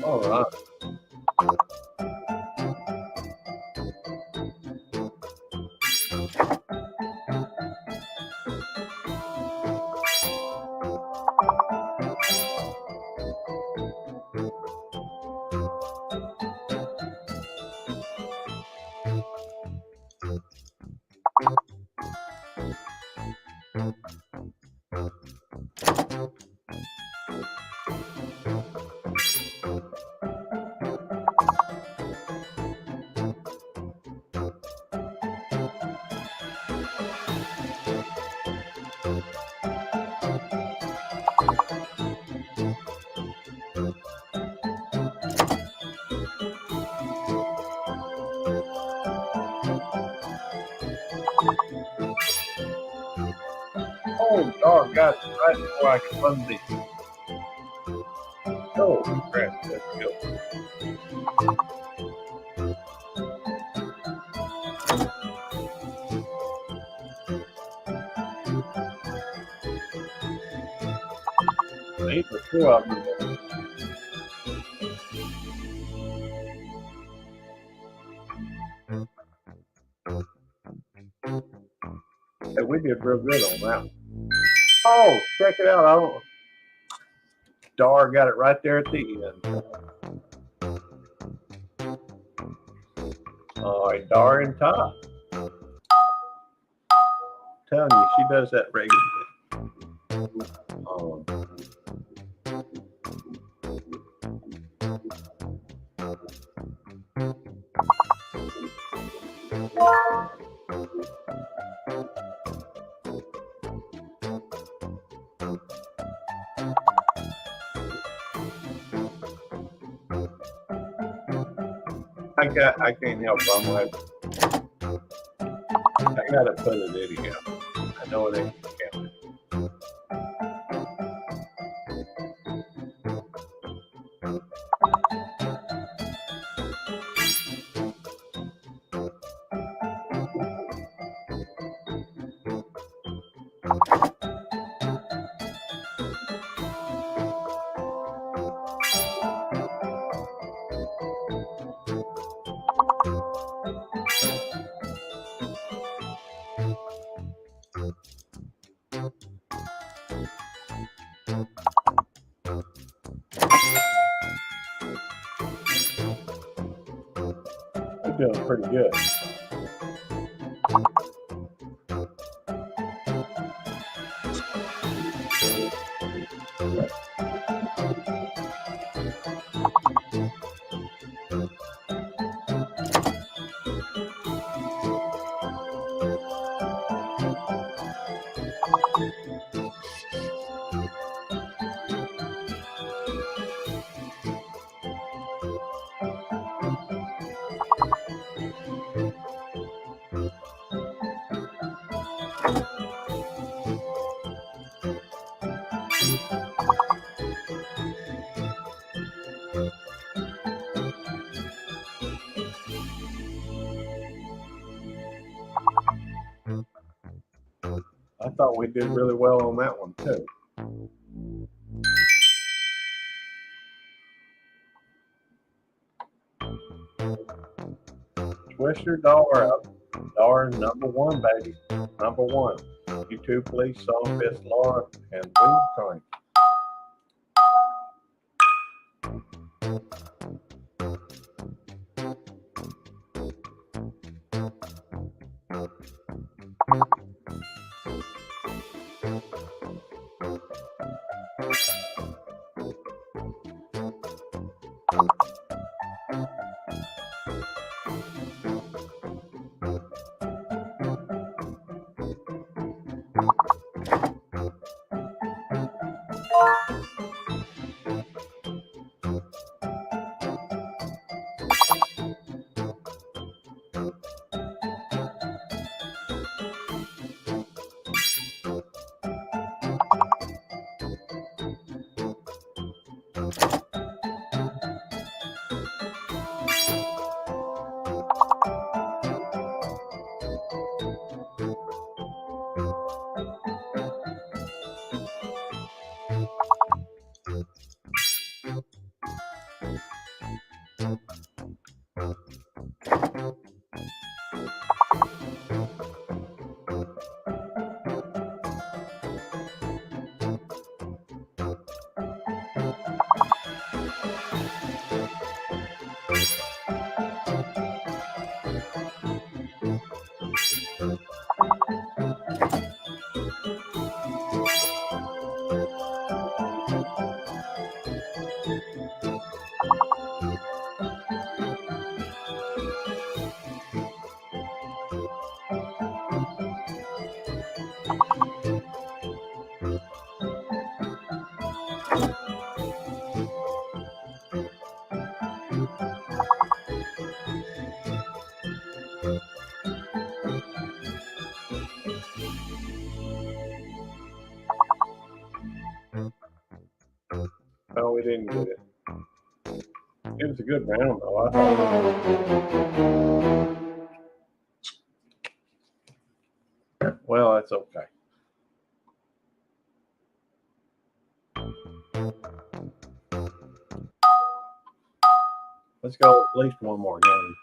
All right. Oh, Dar got it right before I could run the. Oh, crap. That's good. Eight or two of them. Hey, we did real good on that one. Oh, check it out. I don't. Dar got it right there at the end. All right, Dar and Todd. Telling you, she does that regularly. I can't help but I'm like, I gotta put it in here. I know it ain't counted. We're doing pretty good. I thought we did really well on that one too. Push your dollar up. Dollar number one, baby. Number one. You two, please. Song, Miss Laura, and Boone Carney. No, we didn't get it. It was a good round, though. I thought. Well, that's okay. Let's go at least one more game.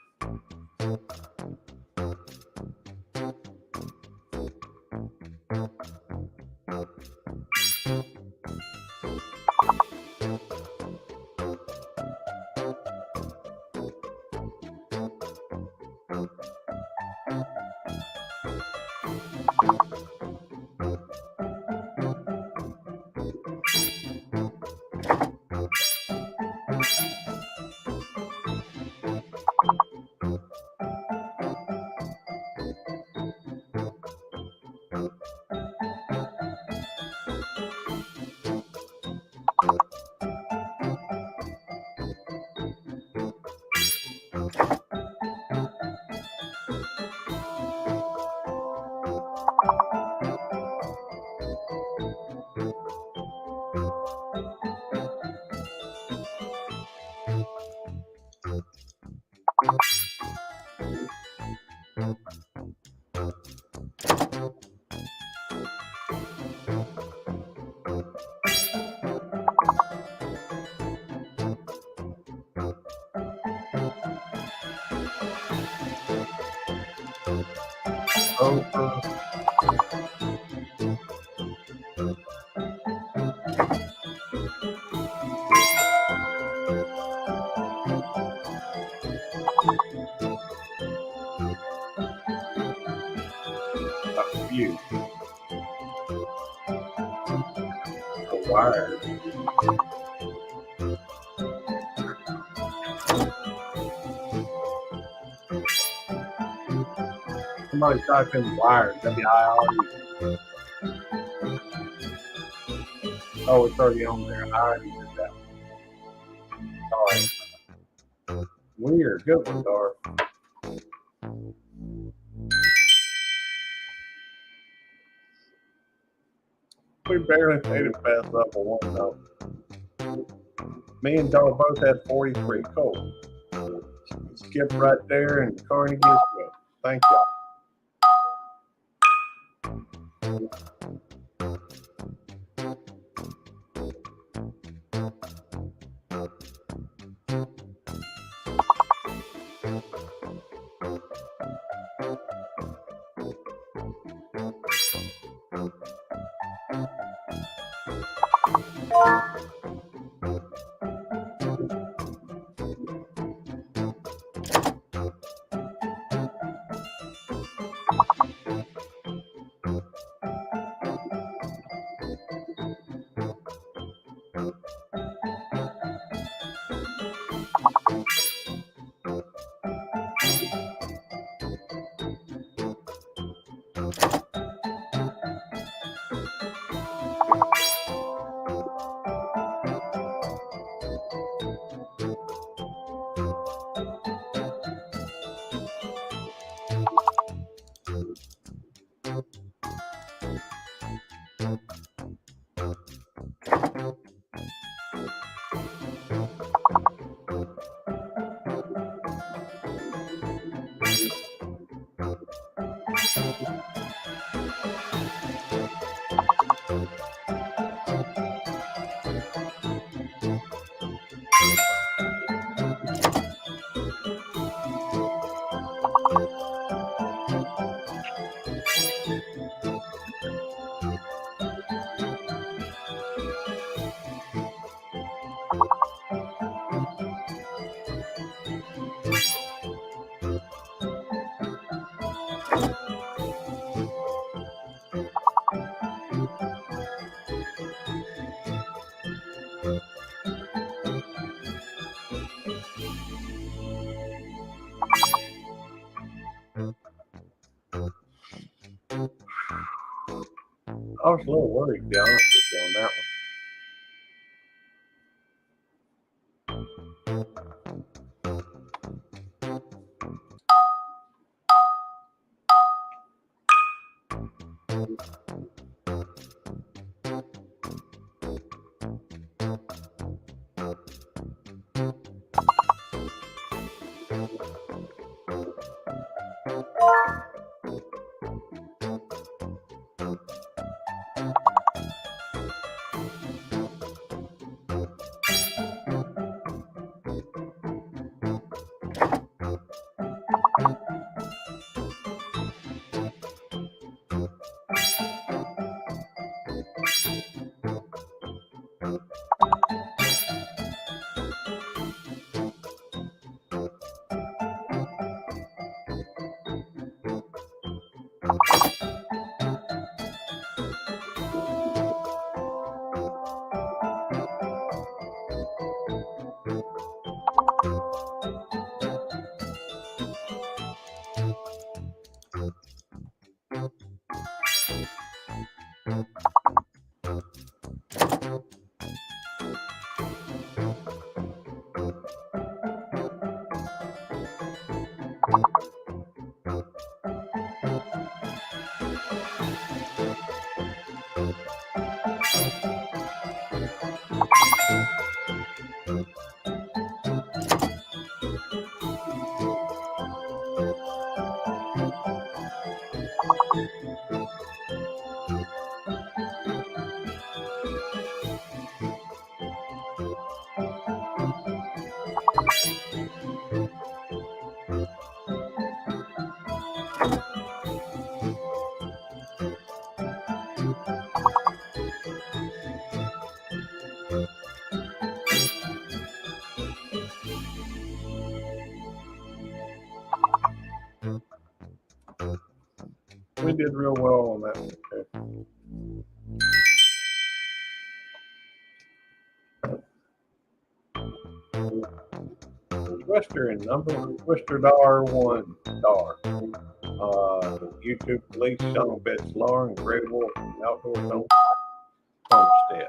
Over. A few. The wire. Somebody type in wire. W-I-R-E. Oh, it's already on there. I already did that. Sorry. Weird. Good one, Dar. We barely made it past level one, though. Me and Dar both had 43. Cool. Skip right there, and Carney gets good. Thank y'all. I was a little worried, to be honest with you, on that one. We did real well on that one. Twister and number Twister $1. YouTube Police, Sean Betts Lauren, Grey Wolf, Outdoor Homestead.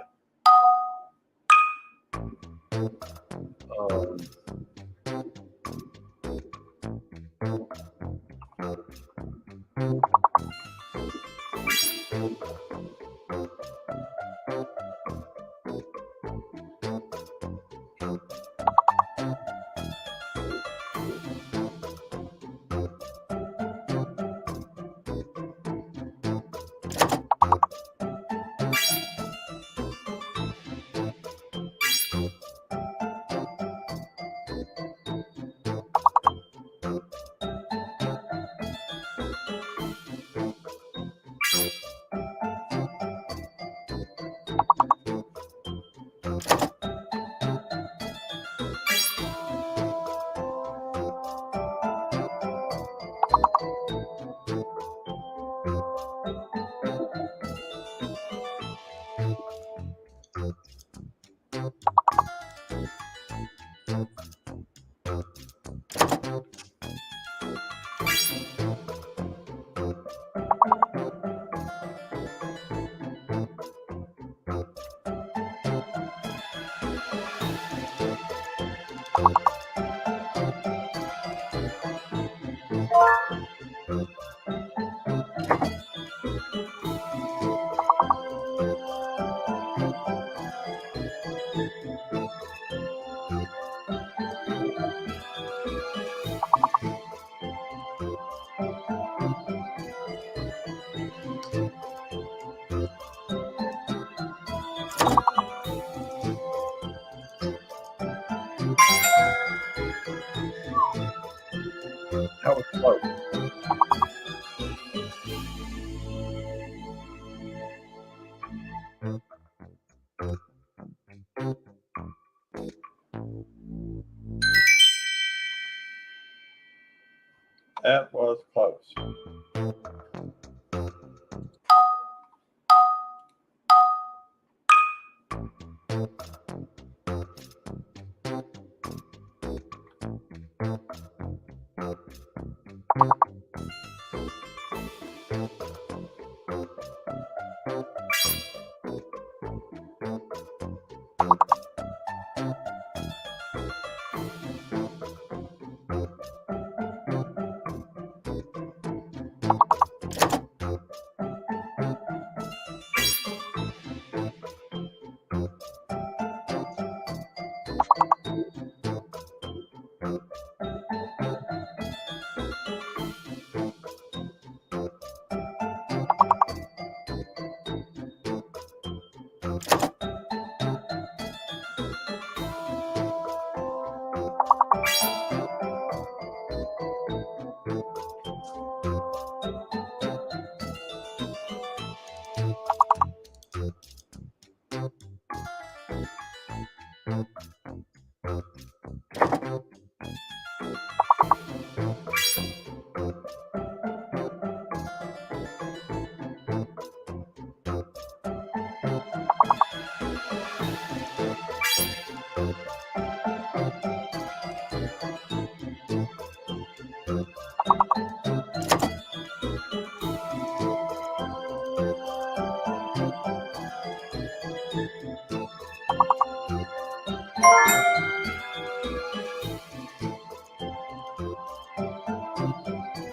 That was close. That was close.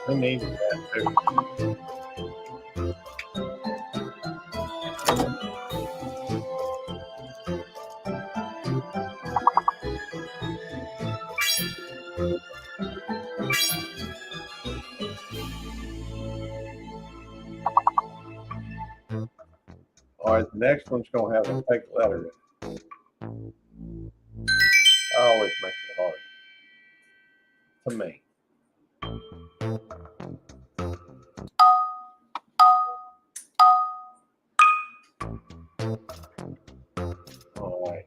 I needed that too. All right, the next one's going to have a fake letter in it. I always make it hard. To me. All right.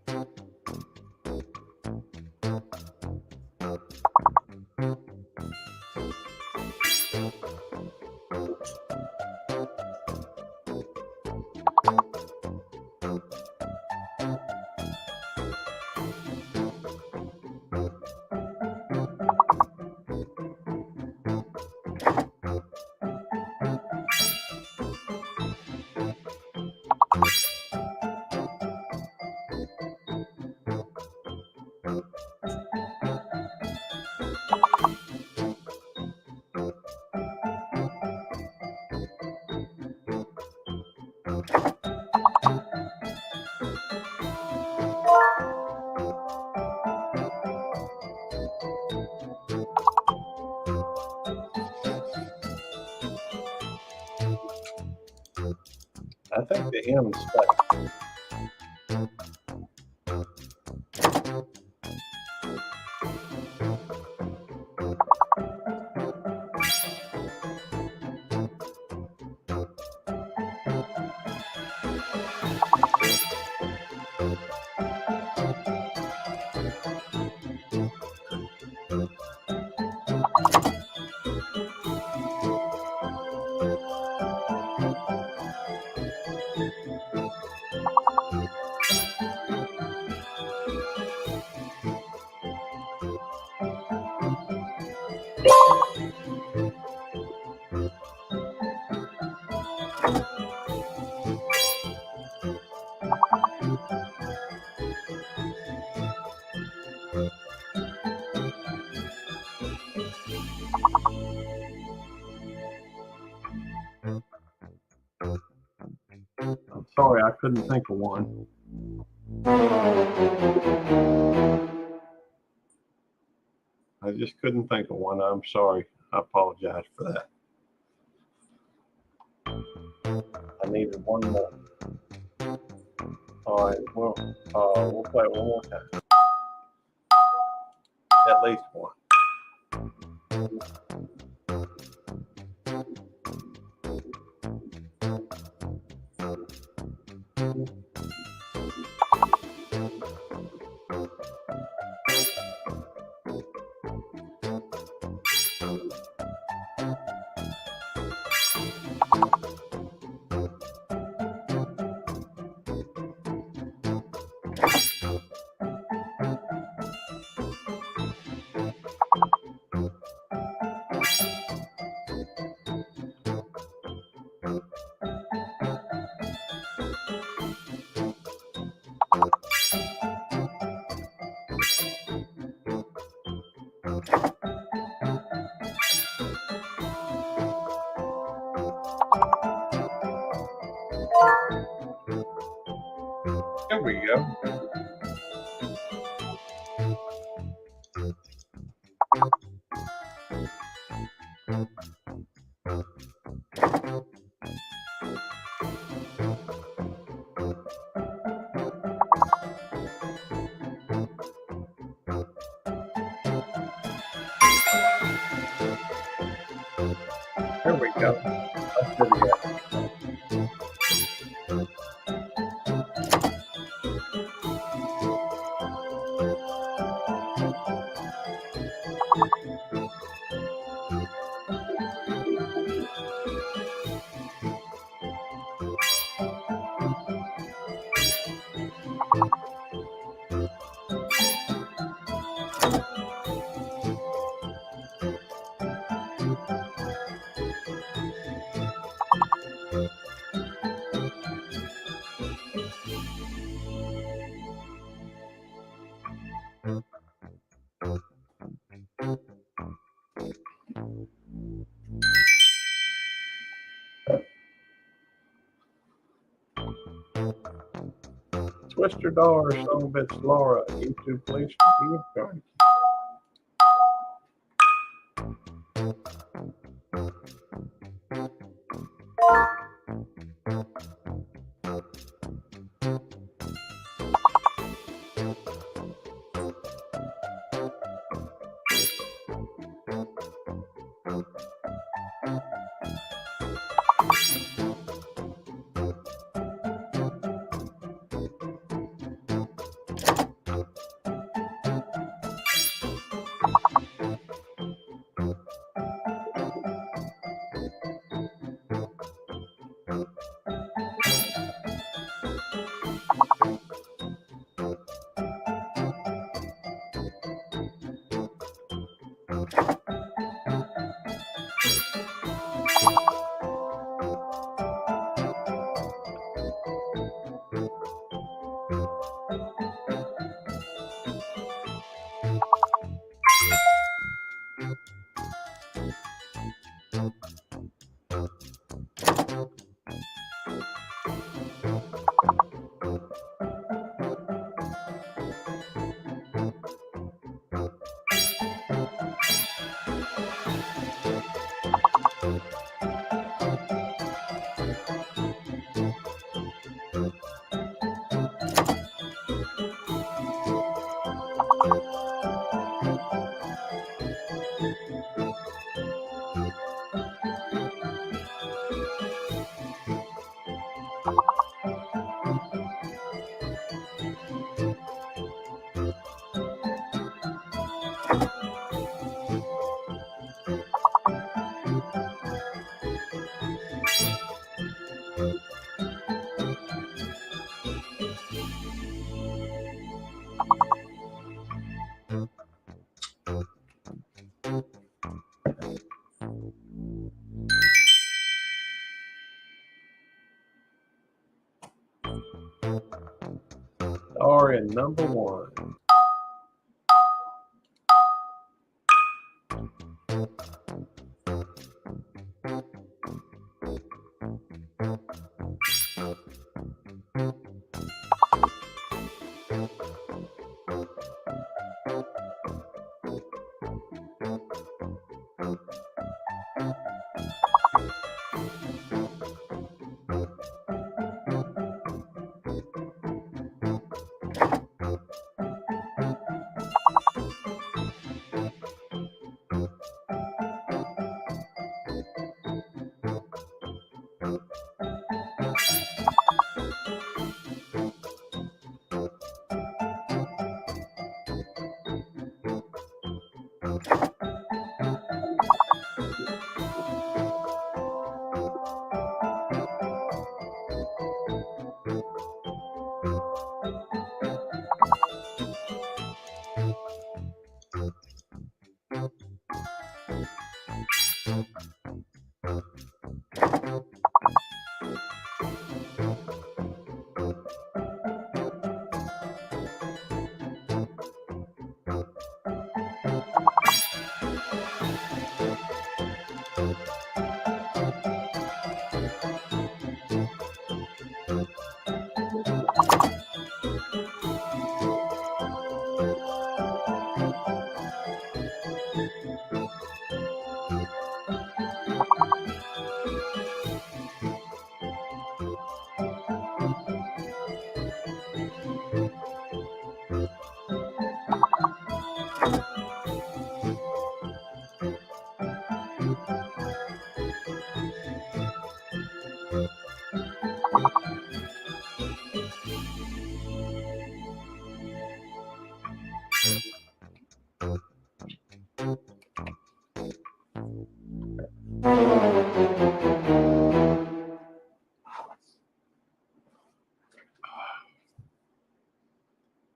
I think the M's fake. Sorry, I couldn't think of one. I just couldn't think of one. I'm sorry. I apologize for that. I needed one more. All right, well, we'll play it one more time. At least one. There we go. There we go. That's pretty good. Twister Dollar, Somet, Laura, YouTube, please. Sorry. Are in number one.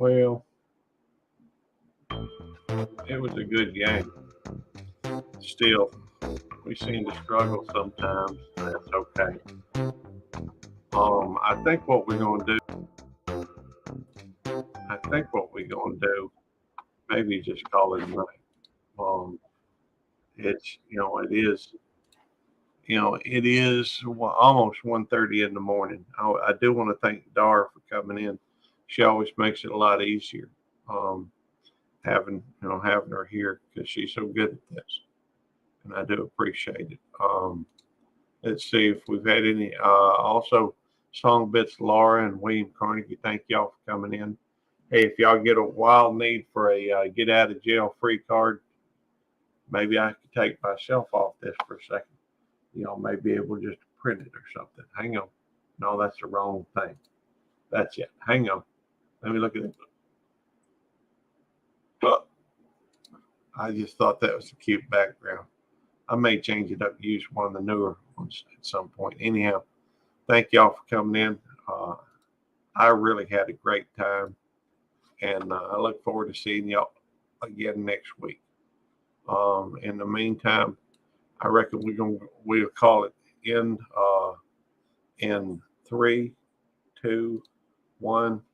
Well, it was a good game. Still, we seem to struggle sometimes. That's okay. I think what we're gonna do. I think what we're gonna do. Maybe just call it a night. Um, it's it is almost 1:30 in the morning. I do want to thank Dar for coming in. She always makes it a lot easier. Um, having her here because she's so good at this, and I do appreciate it. Let's see if we've had any. Also, Song Bits, Laura and William Carnegie. Thank y'all for coming in. Hey, if y'all get a wild need for a get out of jail free card, maybe I could take myself off this for a second. May be able just to print it or something. Hang on. No, that's the wrong thing. That's it. Hang on. Let me look at it. I just thought that was a cute background. I may change it up, use one of the newer ones at some point. Anyhow, thank y'all for coming in. I really had a great time, and I look forward to seeing y'all again next week. In the meantime, I reckon we'll call it in 3, 2, 1.